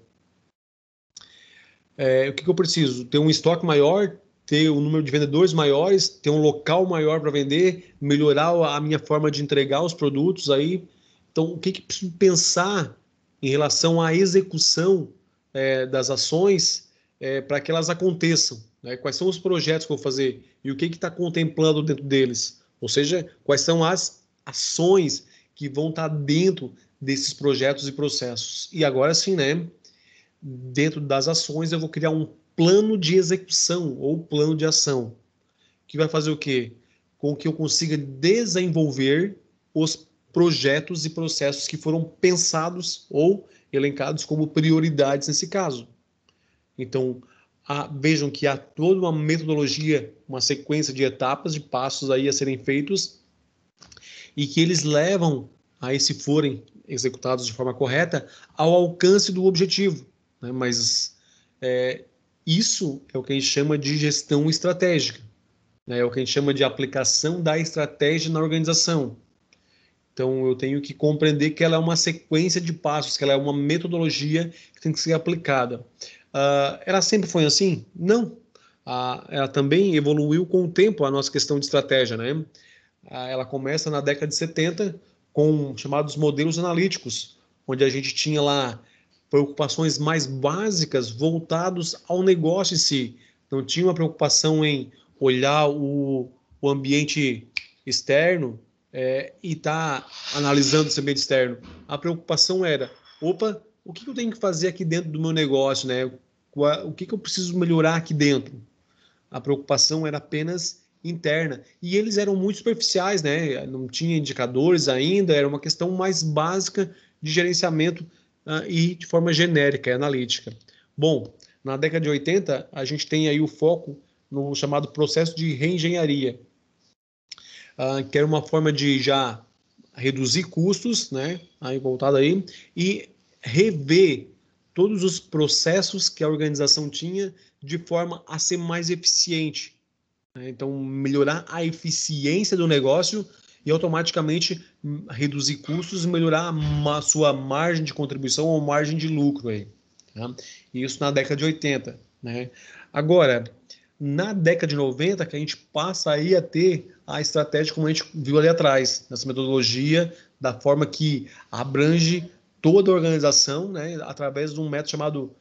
O que eu preciso? Ter um estoque maior, ter um número de vendedores maiores, ter um local maior para vender, melhorar a minha forma de entregar os produtos aí. Então, o que preciso pensar em relação à execução das ações para que elas aconteçam, né? Quais são os projetos que eu vou fazer e o que está contemplando dentro deles, ou seja, quais são as ações que vão estar dentro desses projetos e processos. E agora sim, né, dentro das ações eu vou criar um plano de execução ou plano de ação, que vai fazer o quê? Com que eu consiga desenvolver os projetos e processos que foram pensados ou elencados como prioridades nesse caso. Então, vejam que há toda uma metodologia, uma sequência de etapas, de passos aí a serem feitos e que eles levam a, se forem executados de forma correta, ao alcance do objetivo, né? Mas isso é o que a gente chama de gestão estratégica, né? É o que a gente chama de aplicação da estratégia na organização. Então, eu tenho que compreender que ela é uma sequência de passos, que ela é uma metodologia que tem que ser aplicada. Ela sempre foi assim? Não. Ela também evoluiu com o tempo, a nossa questão de estratégia, né? Ela começa na década de 70 com chamados modelos analíticos, onde a gente tinha lá preocupações mais básicas voltados ao negócio em si. Não tinha uma preocupação em olhar o ambiente externo e estar analisando esse ambiente externo. A preocupação era, opa, o que eu tenho que fazer aqui dentro do meu negócio, né? O que eu preciso melhorar aqui dentro? A preocupação era apenas interna. E eles eram muito superficiais, né? Não tinha indicadores ainda, era uma questão mais básica de gerenciamento e de forma genérica e analítica. Bom, na década de 80, a gente tem aí o foco no chamado processo de reengenharia, que era uma forma de já reduzir custos, né? Aí voltado aí, e rever todos os processos que a organização tinha de forma a ser mais eficiente, né? Então, melhorar a eficiência do negócio e automaticamente reduzir custos e melhorar a sua margem de contribuição ou margem de lucro aí, tá? Isso na década de 80, né? Agora, na década de 90, que a gente passa aí a ter a estratégia como a gente viu ali atrás, nessa metodologia, da forma que abrange toda a organização, né, através de um método chamado,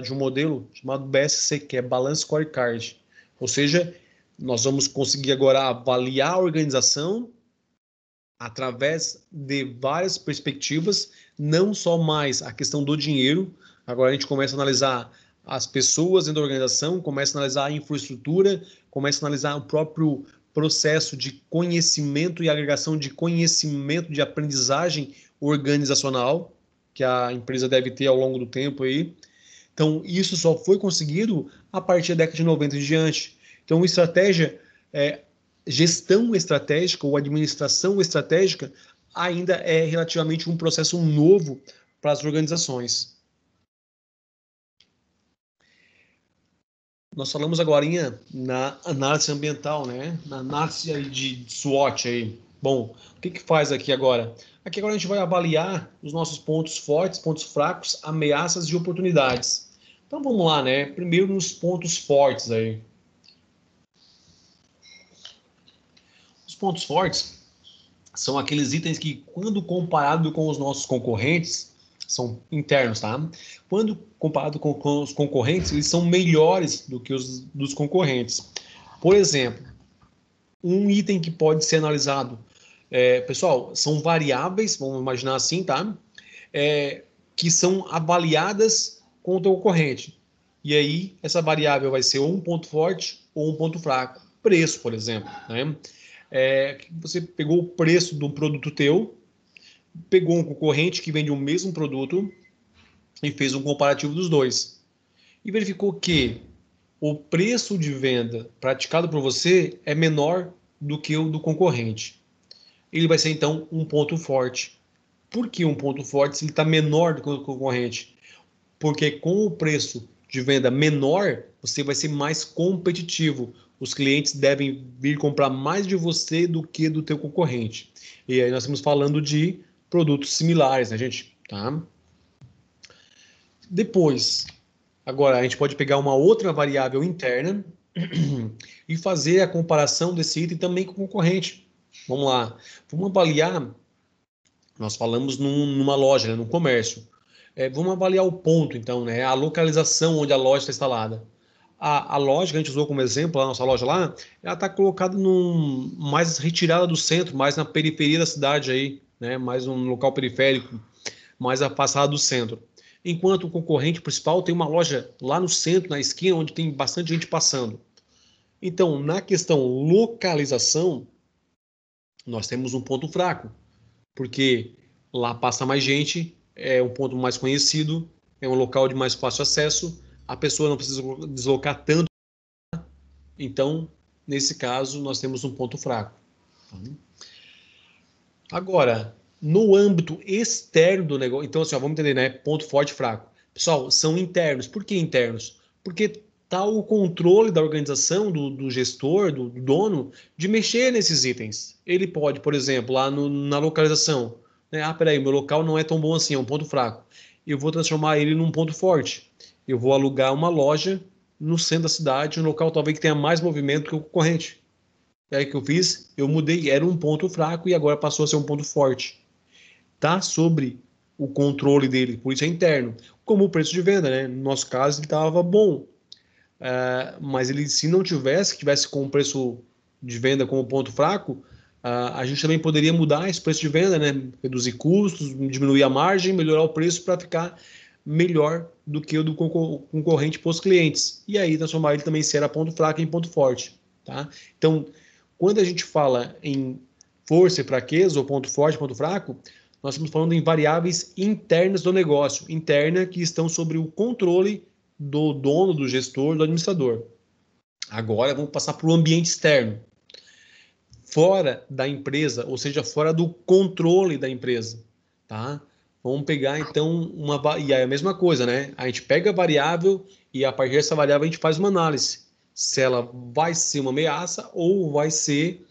de um modelo chamado BSC, que é Balance Scorecard. Ou seja, nós vamos conseguir agora avaliar a organização através de várias perspectivas, não só mais a questão do dinheiro. Agora a gente começa a analisar as pessoas dentro da organização, começa a analisar a infraestrutura, começa a analisar o próprio processo de conhecimento e agregação de conhecimento de aprendizagem organizacional que a empresa deve ter ao longo do tempo aí. Então, isso só foi conseguido a partir da década de 90 em diante. Então, estratégia, gestão estratégica ou administração estratégica ainda é relativamente um processo novo para as organizações. Nós falamos agora na análise ambiental, né? Na análise de SWOT aí. Bom, o que faz aqui agora? Aqui agora a gente vai avaliar os nossos pontos fortes, pontos fracos, ameaças e oportunidades. Então vamos lá, né? Primeiro nos pontos fortes aí. Os pontos fortes são aqueles itens que, quando comparado com os nossos concorrentes, são internos, tá? Quando comparado com os concorrentes, eles são melhores do que os dos concorrentes. Por exemplo, um item que pode ser analisado, pessoal, são variáveis, vamos imaginar assim, tá? Que são avaliadas contra o concorrente. E aí, essa variável vai ser ou um ponto forte ou um ponto fraco. Preço, por exemplo, né? Você pegou o preço de um produto teu, pegou um concorrente que vende o mesmo produto e fez um comparativo dos dois. E verificou que o preço de venda praticado por você é menor do que o do concorrente. Ele vai ser, então, um ponto forte. Por que um ponto forte se ele está menor do que o concorrente? Porque com o preço de venda menor, você vai ser mais competitivo. Os clientes devem vir comprar mais de você do que do teu concorrente. E aí nós estamos falando de produtos similares, né, gente? Tá? Depois, agora a gente pode pegar uma outra variável interna e fazer a comparação desse item também com o concorrente. Vamos lá. Vamos avaliar, nós falamos numa loja, né, num comércio. Vamos avaliar o ponto, então, né? A localização onde a loja está instalada. A loja que a gente usou como exemplo, a nossa loja lá, ela está colocada mais retirada do centro, mais na periferia da cidade aí, né? Mais um local periférico, mais afastado do centro. Enquanto o concorrente principal tem uma loja lá no centro, na esquina, onde tem bastante gente passando. Então, na questão localização, nós temos um ponto fraco, porque lá passa mais gente, é um ponto mais conhecido, é um local de mais fácil acesso, a pessoa não precisa deslocar tanto. Então, nesse caso, nós temos um ponto fraco. Agora, no âmbito externo do negócio, então assim, ó, vamos entender, né? Ponto forte e fraco. Pessoal, são internos. Por que internos? Porque tá o controle da organização, do gestor, do dono, de mexer nesses itens. Ele pode, por exemplo, lá na localização, né? Ah, peraí, meu local não é tão bom assim, é um ponto fraco. Eu vou transformar ele num ponto forte. Eu vou alugar uma loja no centro da cidade, um local talvez que tenha mais movimento que o concorrente. E aí que eu fiz, eu mudei, era um ponto fraco e agora passou a ser um ponto forte. Tá sobre o controle dele, por isso é interno. Como o preço de venda, né? No nosso caso, ele estava bom. Mas ele, se não tivesse com o preço de venda como ponto fraco, a gente também poderia mudar esse preço de venda, né? Reduzir custos, diminuir a margem, melhorar o preço para ficar melhor do que o do concorrente para os clientes. E aí transformar ele também, se era ponto fraco, em ponto forte. Tá? Então, quando a gente fala em força e fraqueza, ou ponto forte, ponto fraco, nós estamos falando em variáveis internas do negócio, interna que estão sobre o controle do dono, do gestor, do administrador. Agora vamos passar para o ambiente externo, fora da empresa, ou seja, fora do controle da empresa, tá? Vamos pegar então e aí a mesma coisa, né? A gente pega a variável e a partir dessa variável a gente faz uma análise, se ela vai ser uma ameaça ou vai ser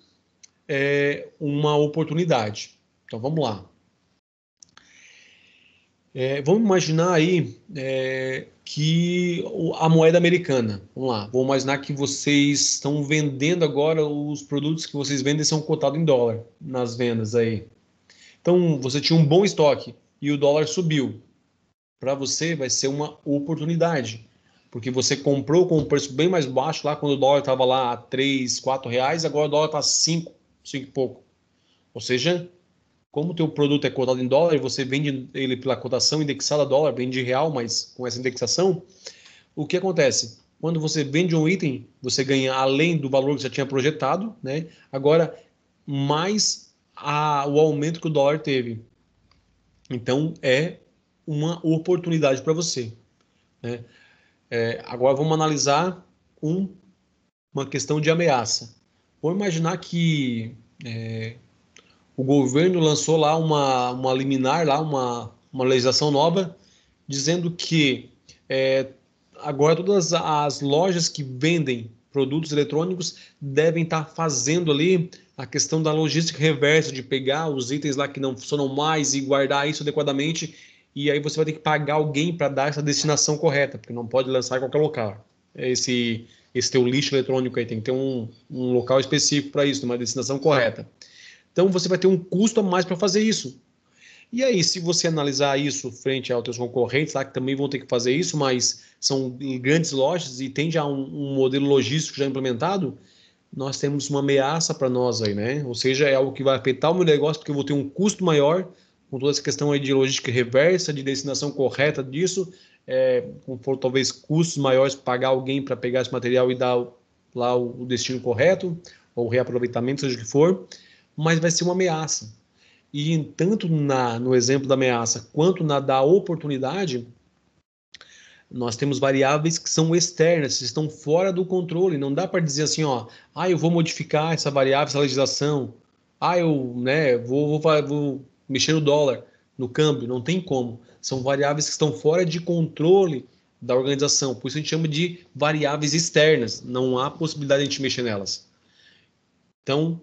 uma oportunidade. Então vamos lá. Vamos imaginar aí que a moeda americana, vamos lá, vamos imaginar que vocês estão vendendo agora, os produtos que vocês vendem são cotados em dólar nas vendas aí. Então você tinha um bom estoque e o dólar subiu. Para você vai ser uma oportunidade, porque você comprou com um preço bem mais baixo lá quando o dólar estava lá a 3, 4 reais, agora o dólar está 5, 5 e pouco. Ou seja, como o teu produto é cotado em dólar, você vende ele pela cotação indexada a dólar, vende real, mas com essa indexação, o que acontece? Quando você vende um item, você ganha além do valor que já tinha projetado, né? Agora, mais o aumento que o dólar teve. Então, é uma oportunidade para você, né? Agora, vamos analisar uma questão de ameaça. Vamos imaginar que o governo lançou lá uma liminar, lá uma legislação nova, dizendo que agora todas as lojas que vendem produtos eletrônicos devem estar fazendo ali a questão da logística reversa, de pegar os itens lá que não funcionam mais e guardar isso adequadamente, e aí você vai ter que pagar alguém para dar essa destinação correta, porque não pode lançar em qualquer local. Esse teu lixo eletrônico aí tem que ter um local específico para isso, uma destinação correta. Então você vai ter um custo a mais para fazer isso. E aí, se você analisar isso frente aos teus concorrentes, lá que também vão ter que fazer isso, mas são grandes lojas e tem já um modelo logístico já implementado, nós temos uma ameaça para nós aí, né? Ou seja, é algo que vai afetar o meu negócio, porque eu vou ter um custo maior com toda essa questão aí de logística reversa, de destinação correta disso, com talvez custos maiores para pagar alguém para pegar esse material e dar lá o destino correto, ou reaproveitamento, seja o que for, mas vai ser uma ameaça. E tanto no exemplo da ameaça quanto na da oportunidade, nós temos variáveis que são externas, que estão fora do controle. Não dá para dizer assim, ó, eu vou modificar essa variável, essa legislação, eu vou mexer no dólar, no câmbio. Não tem como. São variáveis que estão fora de controle da organização. Por isso a gente chama de variáveis externas. Não há possibilidade de a gente mexer nelas. Então,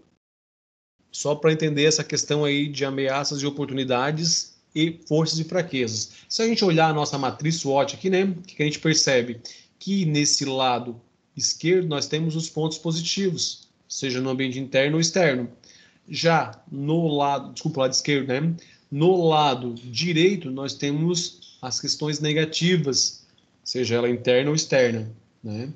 só para entender essa questão aí de ameaças e oportunidades e forças e fraquezas. Se a gente olhar a nossa matriz SWOT aqui, né, que a gente percebe que nesse lado esquerdo nós temos os pontos positivos, seja no ambiente interno ou externo. Já no lado, lado esquerdo, né, No lado direito, nós temos as questões negativas, seja ela interna ou externa, né?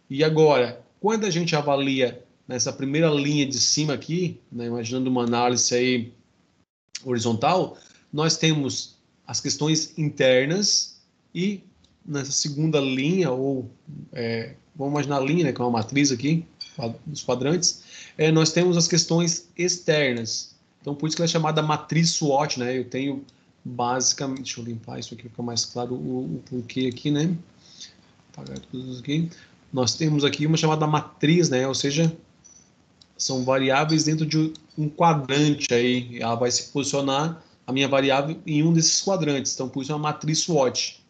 E agora, quando a gente avalia nessa primeira linha de cima aqui, né, imaginando uma análise aí horizontal, nós temos as questões internas e nessa segunda linha, ou vamos imaginar a linha, né, que é uma matriz aqui, dos quadrantes, nós temos as questões externas. Então, por isso que ela é chamada matriz SWOT, né? Eu tenho basicamente, deixa eu limpar isso aqui, fica mais claro o porquê aqui, né? Apagar tudo aqui. Nós temos aqui uma chamada matriz, né? Ou seja, são variáveis dentro de um quadrante aí. Ela vai se posicionar, a minha variável, em um desses quadrantes. Então, por isso é uma matriz SWOT.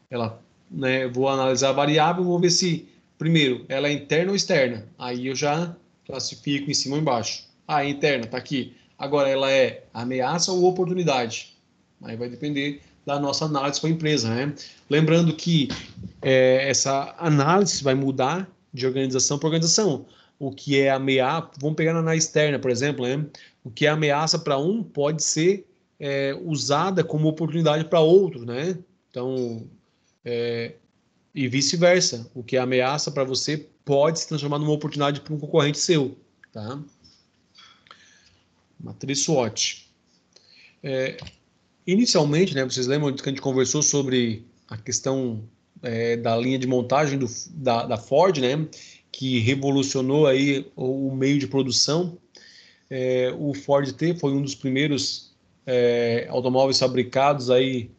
Ela, né, vou analisar a variável, vou ver se, primeiro, ela é interna ou externa. Aí eu já classifico em cima ou embaixo. Ah, é interna, está aqui. Agora, ela é ameaça ou oportunidade? Aí vai depender da nossa análise com a empresa, né? Lembrando que essa análise vai mudar de organização para organização. O que é ameaça, vamos pegar na externa, por exemplo, né? O que é ameaça para um pode ser usada como oportunidade para outro, né? Então, e vice-versa. O que é ameaça para você pode se transformar numa oportunidade para um concorrente seu, tá? Matriz SWOT. Inicialmente, né, vocês lembram que a gente conversou sobre a questão da linha de montagem da Ford, né, que revolucionou aí o meio de produção. O Ford T foi um dos primeiros automóveis fabricados aí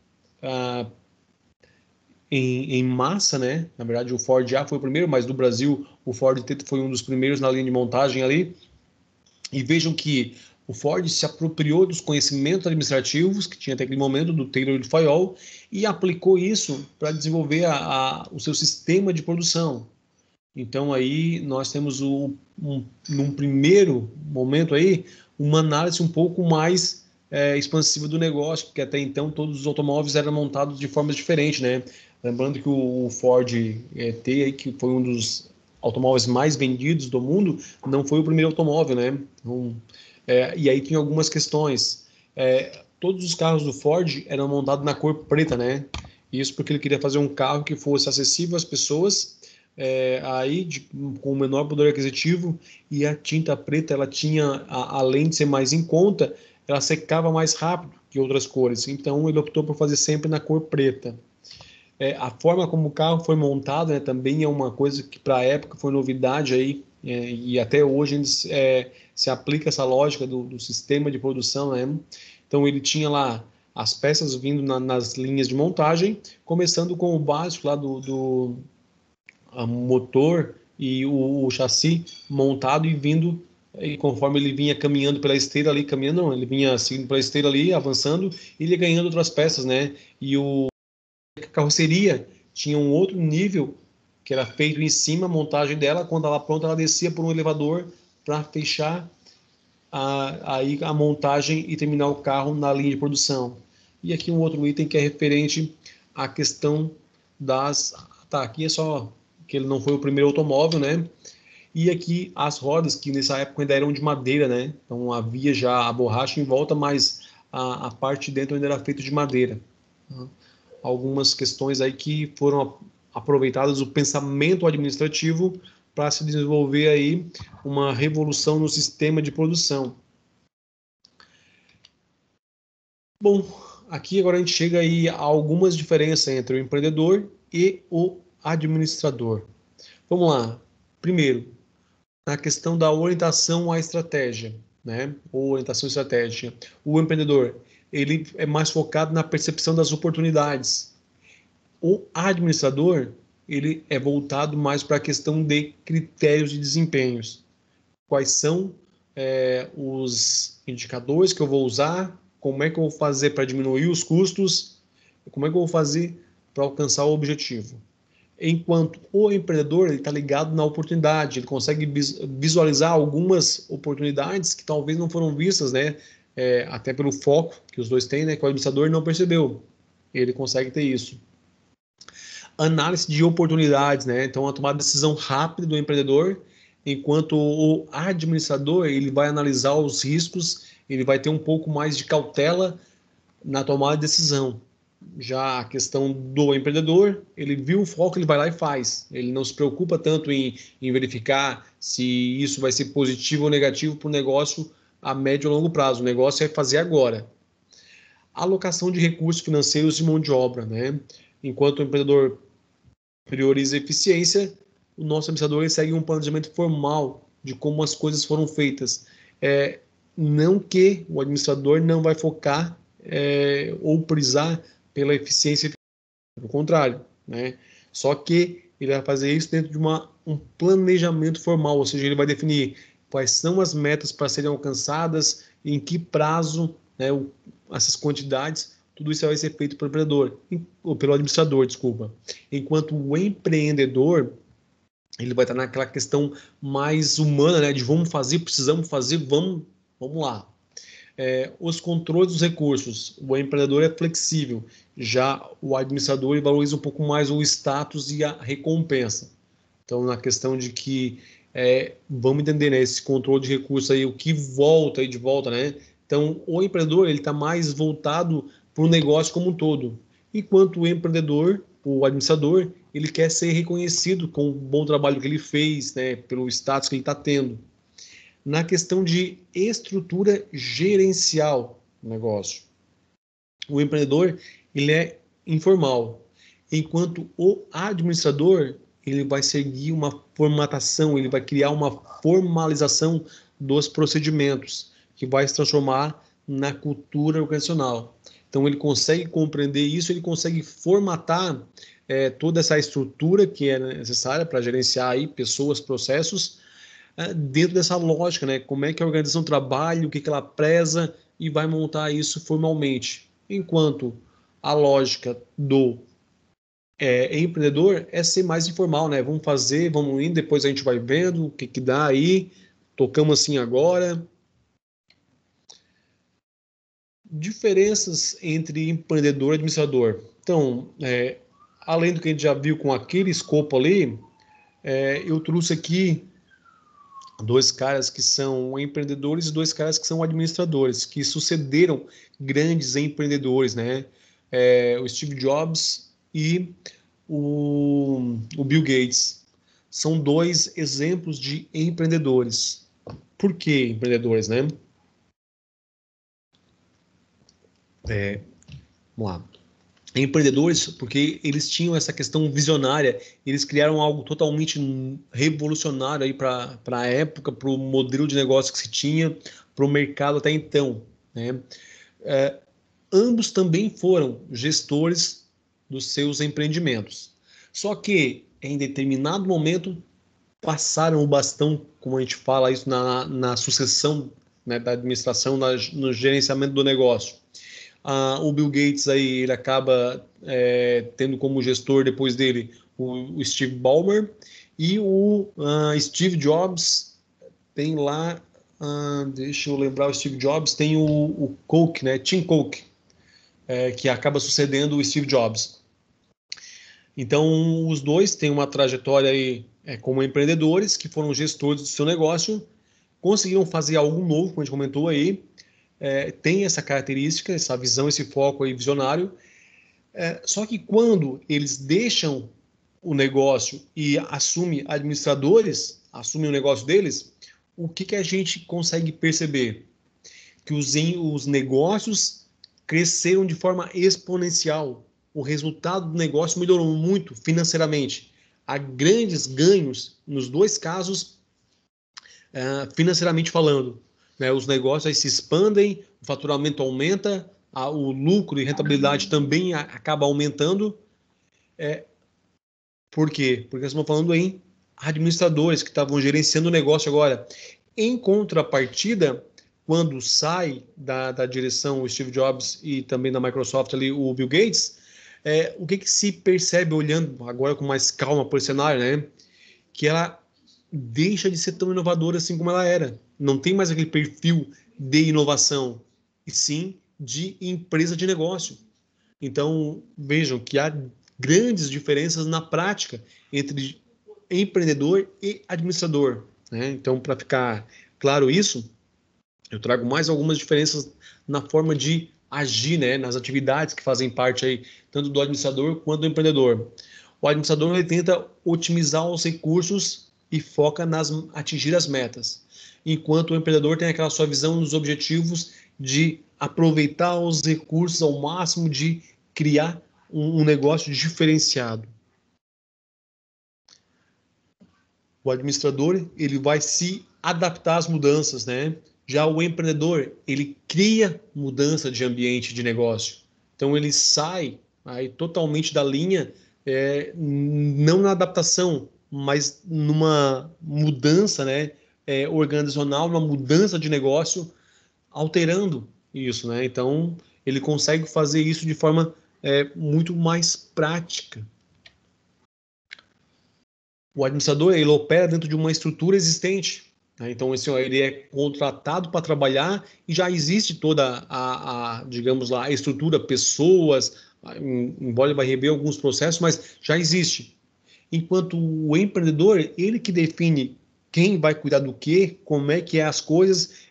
em massa, né? Na verdade, o Ford A foi o primeiro, mas no Brasil o Ford T foi um dos primeiros na linha de montagem ali. E vejam que o Ford se apropriou dos conhecimentos administrativos que tinha até aquele momento do Taylor de Fayol e aplicou isso para desenvolver o seu sistema de produção. Então aí nós temos num primeiro momento aí uma análise um pouco mais expansiva do negócio, porque até então todos os automóveis eram montados de formas diferentes, né? Lembrando que o Ford T, aí, que foi um dos automóveis mais vendidos do mundo, não foi o primeiro automóvel, né? Então, e aí tinha algumas questões. Todos os carros do Ford eram montados na cor preta, né? Isso porque ele queria fazer um carro que fosse acessível às pessoas, com o menor poder aquisitivo, e a tinta preta, ela tinha, além de ser mais em conta, ela secava mais rápido que outras cores. Então ele optou por fazer sempre na cor preta. A forma como o carro foi montado, né, também é uma coisa que para a época foi novidade aí, e até hoje se aplica essa lógica do sistema de produção, né? Então ele tinha lá as peças vindo nas linhas de montagem, começando com o básico lá do motor e o chassi montado e vindo, e conforme ele vinha caminhando pela esteira ali, caminhando não, ele vinha seguindo pela esteira ali, avançando, e ele ganhando outras peças, né? E a carroceria tinha um outro nível que era feito em cima, a montagem dela, quando ela pronta, ela descia por um elevador para fechar aí a montagem e terminar o carro na linha de produção. E aqui um outro item que é referente à questão das... Tá, aqui é só que ele não foi o primeiro automóvel, né? E aqui as rodas, que nessa época ainda eram de madeira, né? Então havia já a borracha em volta, mas a parte de dentro ainda era feita de madeira. Algumas questões aí que foram aproveitadas o pensamento administrativo para se desenvolver aí uma revolução no sistema de produção. Bom, aqui agora a gente chega aí a algumas diferenças entre o empreendedor e o administrador. Vamos lá. Primeiro, na questão da orientação à estratégia, né? Ou orientação estratégica. O empreendedor, ele é mais focado na percepção das oportunidades. O administrador, ele é voltado mais para a questão de critérios de desempenhos. Quais são os indicadores que eu vou usar, como é que eu vou fazer para diminuir os custos, como é que eu vou fazer para alcançar o objetivo. Enquanto o empreendedor está ligado na oportunidade, ele consegue visualizar algumas oportunidades que talvez não foram vistas, né? Até pelo foco que os dois têm, né? Que o administrador não percebeu. Ele consegue ter isso. Análise de oportunidades, né? Então, a tomada de decisão rápida do empreendedor, enquanto o administrador ele vai analisar os riscos, ele vai ter um pouco mais de cautela na tomada de decisão. Já a questão do empreendedor, ele viu o foco, ele vai lá e faz. Ele não se preocupa tanto em verificar se isso vai ser positivo ou negativo para o negócio a médio ou longo prazo. O negócio é fazer agora. Alocação de recursos financeiros e mão de obra, né? Enquanto o empreendedor prioriza a eficiência, o nosso administrador ele segue um planejamento formal de como as coisas foram feitas. Não que o administrador não vai focar ou prisar pela eficiência, pelo contrário, né? Só que ele vai fazer isso dentro de um planejamento formal, ou seja, ele vai definir quais são as metas para serem alcançadas, em que prazo, né, essas quantidades, tudo isso vai ser feito pelo empreendedor, ou pelo administrador, desculpa. Enquanto o empreendedor, ele vai estar naquela questão mais humana, né, de vamos fazer, precisamos fazer, vamos lá. Os controles dos recursos. O empreendedor é flexível, já o administrador valoriza um pouco mais o status e a recompensa. Então, na questão de que, vamos entender, né, esse controle de recursos aí, o que volta aí de volta, né? Então, o empreendedor ele está mais voltado para o negócio como um todo, enquanto o empreendedor, o administrador, ele quer ser reconhecido com o bom trabalho que ele fez, né, pelo status que ele está tendo. Na questão de estrutura gerencial do negócio, o empreendedor ele é informal, enquanto o administrador ele vai seguir uma formatação, ele vai criar uma formalização dos procedimentos que vai se transformar na cultura organizacional. Então ele consegue compreender isso, ele consegue formatar toda essa estrutura que é necessária para gerenciar aí pessoas, processos dentro dessa lógica, né? Como é que a organização trabalha, o que ela preza e vai montar isso formalmente. Enquanto a lógica do empreendedor é ser mais informal, né? Vamos fazer, vamos indo, depois a gente vai vendo o que dá aí, tocamos assim agora. Diferenças entre empreendedor e administrador. Então, além do que a gente já viu com aquele escopo ali, eu trouxe aqui dois caras que são empreendedores e dois caras que são administradores, que sucederam grandes empreendedores, né? O Steve Jobs e o Bill Gates. São dois exemplos de empreendedores. Por que empreendedores, né? Vamos lá. Empreendedores, porque eles tinham essa questão visionária, eles criaram algo totalmente revolucionário aí para a época, para o modelo de negócio que se tinha, para o mercado até então, né? Ambos também foram gestores dos seus empreendimentos. Só que, em determinado momento, passaram o bastão, como a gente fala isso, na sucessão, né, da administração, no gerenciamento do negócio. O Bill Gates aí, ele acaba tendo como gestor depois dele o Steve Ballmer e o Steve Jobs tem lá, deixa eu lembrar, o Steve Jobs tem o Cook, né, Tim Cook, que acaba sucedendo o Steve Jobs. Então, os dois têm uma trajetória aí como empreendedores, que foram gestores do seu negócio, conseguiram fazer algo novo, como a gente comentou aí, tem essa característica, essa visão, esse foco aí visionário. Só que quando eles deixam o negócio e assumem administradores, assumem o negócio deles, o que a gente consegue perceber? Que os negócios cresceram de forma exponencial. O resultado do negócio melhorou muito financeiramente. Há grandes ganhos nos dois casos, financeiramente falando. Né? Os negócios aí se expandem, o faturamento aumenta, o lucro e rentabilidade também acaba aumentando. Por quê? Porque nós estamos falando em administradores que estavam gerenciando o negócio agora. Em contrapartida, quando sai da direção o Steve Jobs e também da Microsoft ali o Bill Gates, o que se percebe olhando agora com mais calma para o cenário, né? Que ela deixa de ser tão inovadora assim como ela era. Não tem mais aquele perfil de inovação, e sim de empresa de negócio. Então, vejam que há grandes diferenças na prática entre empreendedor e administrador, né? Então, para ficar claro isso, eu trago mais algumas diferenças na forma de agir, né, nas atividades que fazem parte aí, tanto do administrador quanto do empreendedor. O administrador ele tenta otimizar os recursos e foca nas atingir as metas, enquanto o empreendedor tem aquela sua visão nos objetivos de aproveitar os recursos ao máximo, de criar um negócio diferenciado. O administrador ele vai se adaptar às mudanças, né? Já o empreendedor ele cria mudança de ambiente de negócio. Então ele sai aí totalmente da linha, não na adaptação, mas numa mudança, né? Organizacional, uma mudança de negócio, alterando isso, né? Então ele consegue fazer isso de forma muito mais prática. O administrador ele opera dentro de uma estrutura existente, né? Então ele é contratado para trabalhar e já existe toda digamos lá, a estrutura, pessoas, embora ele vai rever alguns processos, mas já existe. Enquanto o empreendedor, ele que define quem vai cuidar do quê, como é que é as coisas,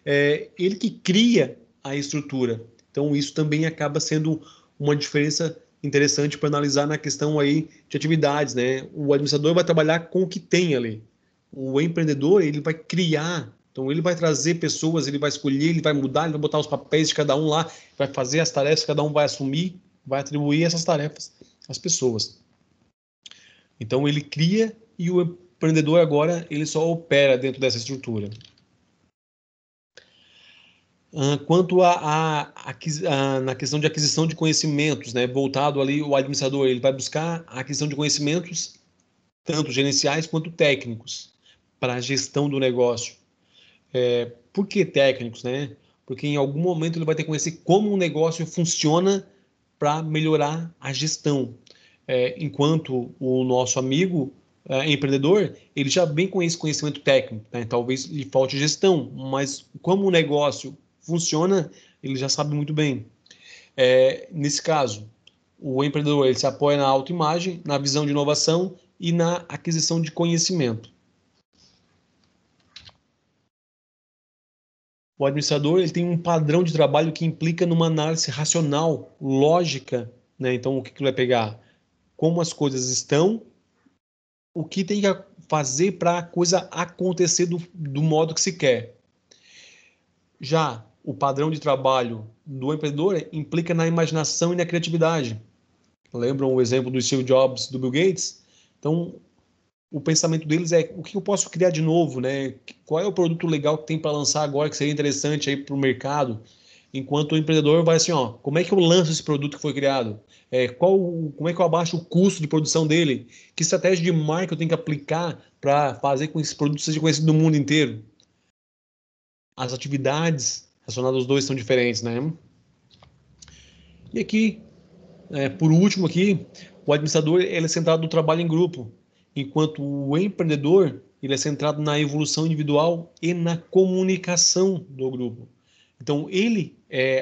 ele que cria a estrutura. Então isso também acaba sendo uma diferença interessante para analisar na questão aí de atividades, né? O administrador vai trabalhar com o que tem ali. O empreendedor, ele vai criar, então ele vai trazer pessoas, ele vai escolher, ele vai mudar, ele vai botar os papéis de cada um lá, vai fazer as tarefas, cada um vai assumir, vai atribuir essas tarefas às pessoas. Então ele cria e o empreendedor agora ele só opera dentro dessa estrutura. Quanto na questão de aquisição de conhecimentos, né, voltado ali, o administrador ele vai buscar a aquisição de conhecimentos, tanto gerenciais quanto técnicos, para a gestão do negócio. Por que técnicos, né? Porque em algum momento ele vai ter que conhecer como um negócio funciona para melhorar a gestão. Enquanto o nosso amigo empreendedor, ele já vem com esse conhecimento técnico, né? Talvez lhe falte gestão, mas como o negócio funciona, ele já sabe muito bem. Nesse caso, o empreendedor ele se apoia na autoimagem, na visão de inovação e na aquisição de conhecimento. O administrador ele tem um padrão de trabalho que implica numa análise racional, lógica, né? Então, o que ele vai pegar? Como as coisas estão, o que tem que fazer para a coisa acontecer do modo que se quer. Já o padrão de trabalho do empreendedor implica na imaginação e na criatividade. Lembram o exemplo do Steve Jobs, do Bill Gates? Então, o pensamento deles é o que eu posso criar de novo, né? Qual é o produto legal que tem para lançar agora que seria interessante aí para o mercado? Enquanto o empreendedor vai assim, ó, como é que eu lanço esse produto que foi criado? Como é que eu abaixo o custo de produção dele? Que estratégia de marketing eu tenho que aplicar para fazer com que esse produto seja conhecido no mundo inteiro? As atividades relacionadas aos dois são diferentes, né? E aqui, por último aqui, o administrador ele é centrado no trabalho em grupo, enquanto o empreendedor ele é centrado na evolução individual e na comunicação do grupo. Então ele é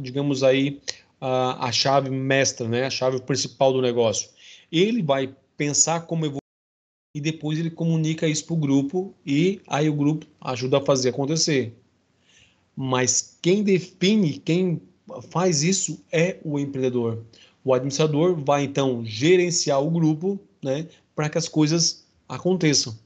digamos aí a chave mestra, né? A chave principal do negócio. Ele vai pensar como evoluir e depois ele comunica isso para o grupo e aí o grupo ajuda a fazer acontecer. Mas quem define, quem faz isso é o empreendedor. O administrador vai então gerenciar o grupo, né, para que as coisas aconteçam.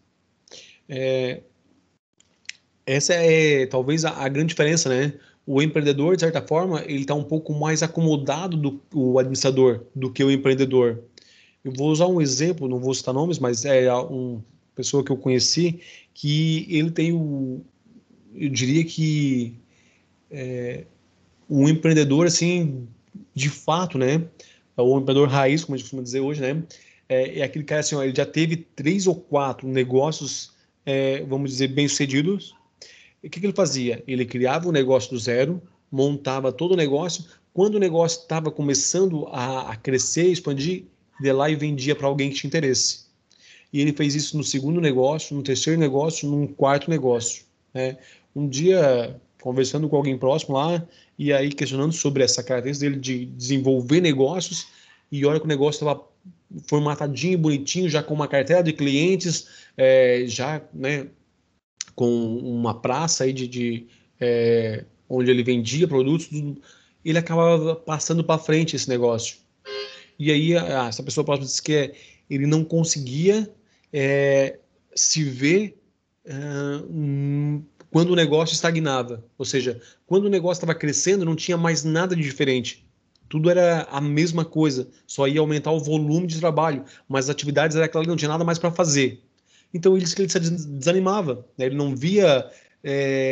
Essa é talvez a grande diferença, né? O empreendedor, de certa forma, ele está um pouco mais acomodado do o administrador do que o empreendedor. Eu vou usar um exemplo, não vou citar nomes, mas é uma pessoa que eu conheci que ele tem eu diria que um empreendedor assim, de fato, né? O empreendedor raiz, como a gente costuma dizer hoje, né? É aquele cara assim, ó, ele já teve 3 ou 4 negócios, vamos dizer, bem-sucedidos. E o que ele fazia? Ele criava o negócio do zero, montava todo o negócio. Quando o negócio estava começando a crescer, expandir, de lá e vendia para alguém que tinha interesse. E ele fez isso no segundo negócio, no terceiro negócio, num quarto negócio, né? Um dia, conversando com alguém próximo lá, e aí questionando sobre essa característica dele de desenvolver negócios, e olha que o negócio estava formatadinho, bonitinho, já com uma carteira de clientes, já, né, com uma praça aí onde ele vendia produtos, tudo. ele acabava passando para frente esse negócio. E aí essa pessoa próxima disse que ele não conseguia se ver quando o negócio estagnava. Ou seja, quando o negócio estava crescendo, não tinha mais nada de diferente. Tudo era a mesma coisa, só ia aumentar o volume de trabalho, mas as atividades era aquela, não tinha nada mais para fazer. Então ele disse que ele se desanimava, né? Ele não via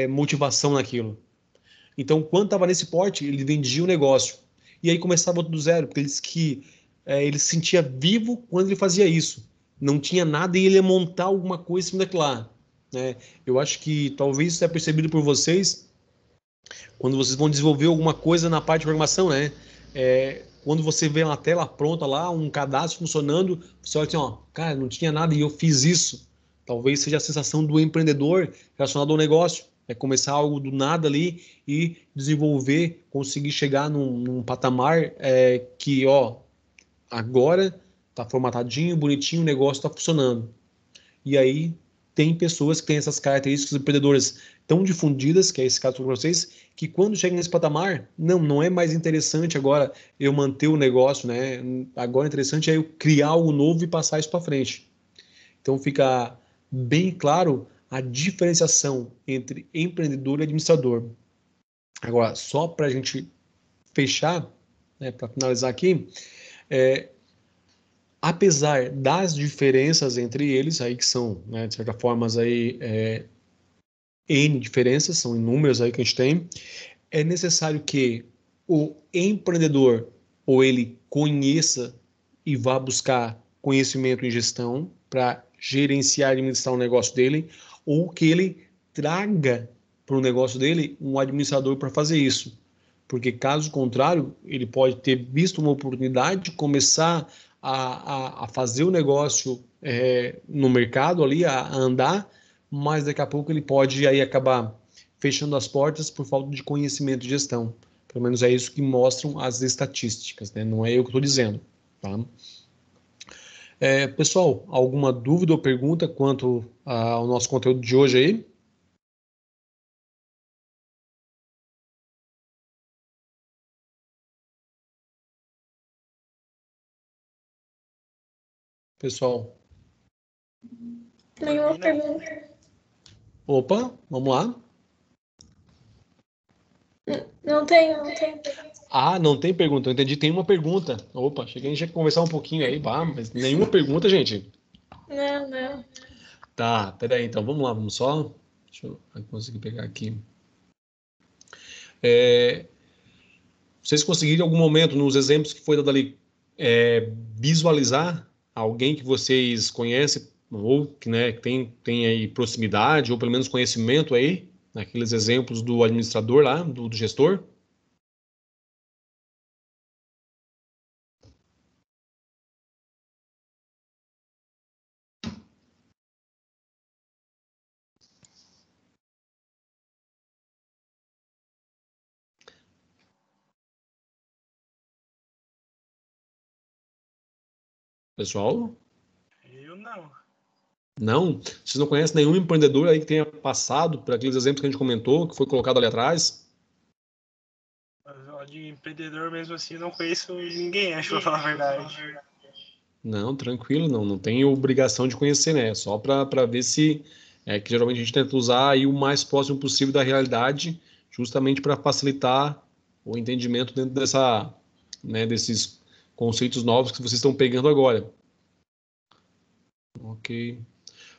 motivação naquilo. Então, quando estava nesse porte, ele vendia o negócio. E aí começava do zero, porque ele disse que ele se sentia vivo quando ele fazia isso. Não tinha nada e ele ia montar alguma coisa em cima daquilo lá. Né? Eu acho que talvez isso é percebido por vocês quando vocês vão desenvolver alguma coisa na parte de programação, né? Quando você vê uma tela pronta lá, um cadastro funcionando, você olha assim, ó, cara, não tinha nada e eu fiz isso. Talvez seja a sensação do empreendedor relacionado ao negócio. É começar algo do nada ali e desenvolver, conseguir chegar num patamar que, ó, agora tá formatadinho, bonitinho, o negócio está funcionando. E aí tem pessoas que têm essas características empreendedoras tão difundidas, que é esse caso para vocês, que quando chega nesse patamar, não é mais interessante agora eu manter o negócio, né? Agora é interessante é eu criar algo novo e passar isso para frente. Então fica bem claro a diferenciação entre empreendedor e administrador. Agora, só para a gente fechar, né, para finalizar aqui, apesar das diferenças entre eles, aí que são, né, de certa forma, aí, N diferenças, são inúmeras aí que a gente tem, é necessário que o empreendedor ou ele conheça e vá buscar conhecimento em gestão para gerenciar e administrar o negócio dele, ou que ele traga para o negócio dele um administrador para fazer isso. Porque, caso contrário, ele pode ter visto uma oportunidade de começar a fazer o negócio no mercado ali, a andar, mas daqui a pouco ele pode aí acabar fechando as portas por falta de conhecimento de gestão. Pelo menos é isso que mostram as estatísticas, né? Não é eu que estou dizendo. Tá? Pessoal, alguma dúvida ou pergunta quanto ao nosso conteúdo de hoje aí? Pessoal, Nenhuma pergunta. opa, vamos lá. Não tenho pergunta. Ah, não tem pergunta. Eu entendi, tem uma pergunta. Opa, cheguei a gente ia conversar um pouquinho aí, bah, mas nenhuma pergunta, gente. Não. Tá, peraí, então vamos lá, vamos só. Deixa eu conseguir pegar aqui. Vocês conseguiram em algum momento, nos exemplos que foi dado ali, visualizar alguém que vocês conhecem, ou que, né, tem aí proximidade, ou pelo menos conhecimento aí, naqueles exemplos do administrador lá, do gestor? Pessoal? Eu não. Não? Vocês não conhecem nenhum empreendedor aí que tenha passado por aqueles exemplos que a gente comentou, que foi colocado ali atrás? De empreendedor mesmo assim, eu não conheço ninguém, acho, pra falar a verdade. Não, tranquilo, não tem obrigação de conhecer, né? Só para ver se que geralmente a gente tenta usar aí o mais próximo possível da realidade, justamente para facilitar o entendimento dentro desses conceitos novos que vocês estão pegando agora. Ok.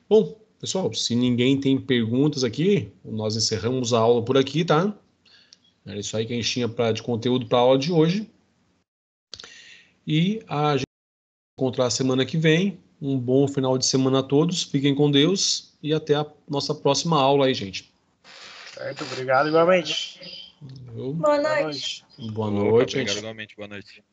Bom, pessoal, se ninguém tem perguntas aqui, nós encerramos a aula por aqui, tá? Era isso aí que a gente tinha de conteúdo para a aula de hoje. E a gente vai encontrar semana que vem. Um bom final de semana a todos. Fiquem com Deus e até a nossa próxima aula aí, gente. Certo, obrigado igualmente. Boa noite. Boa noite. Obrigado igualmente, boa noite.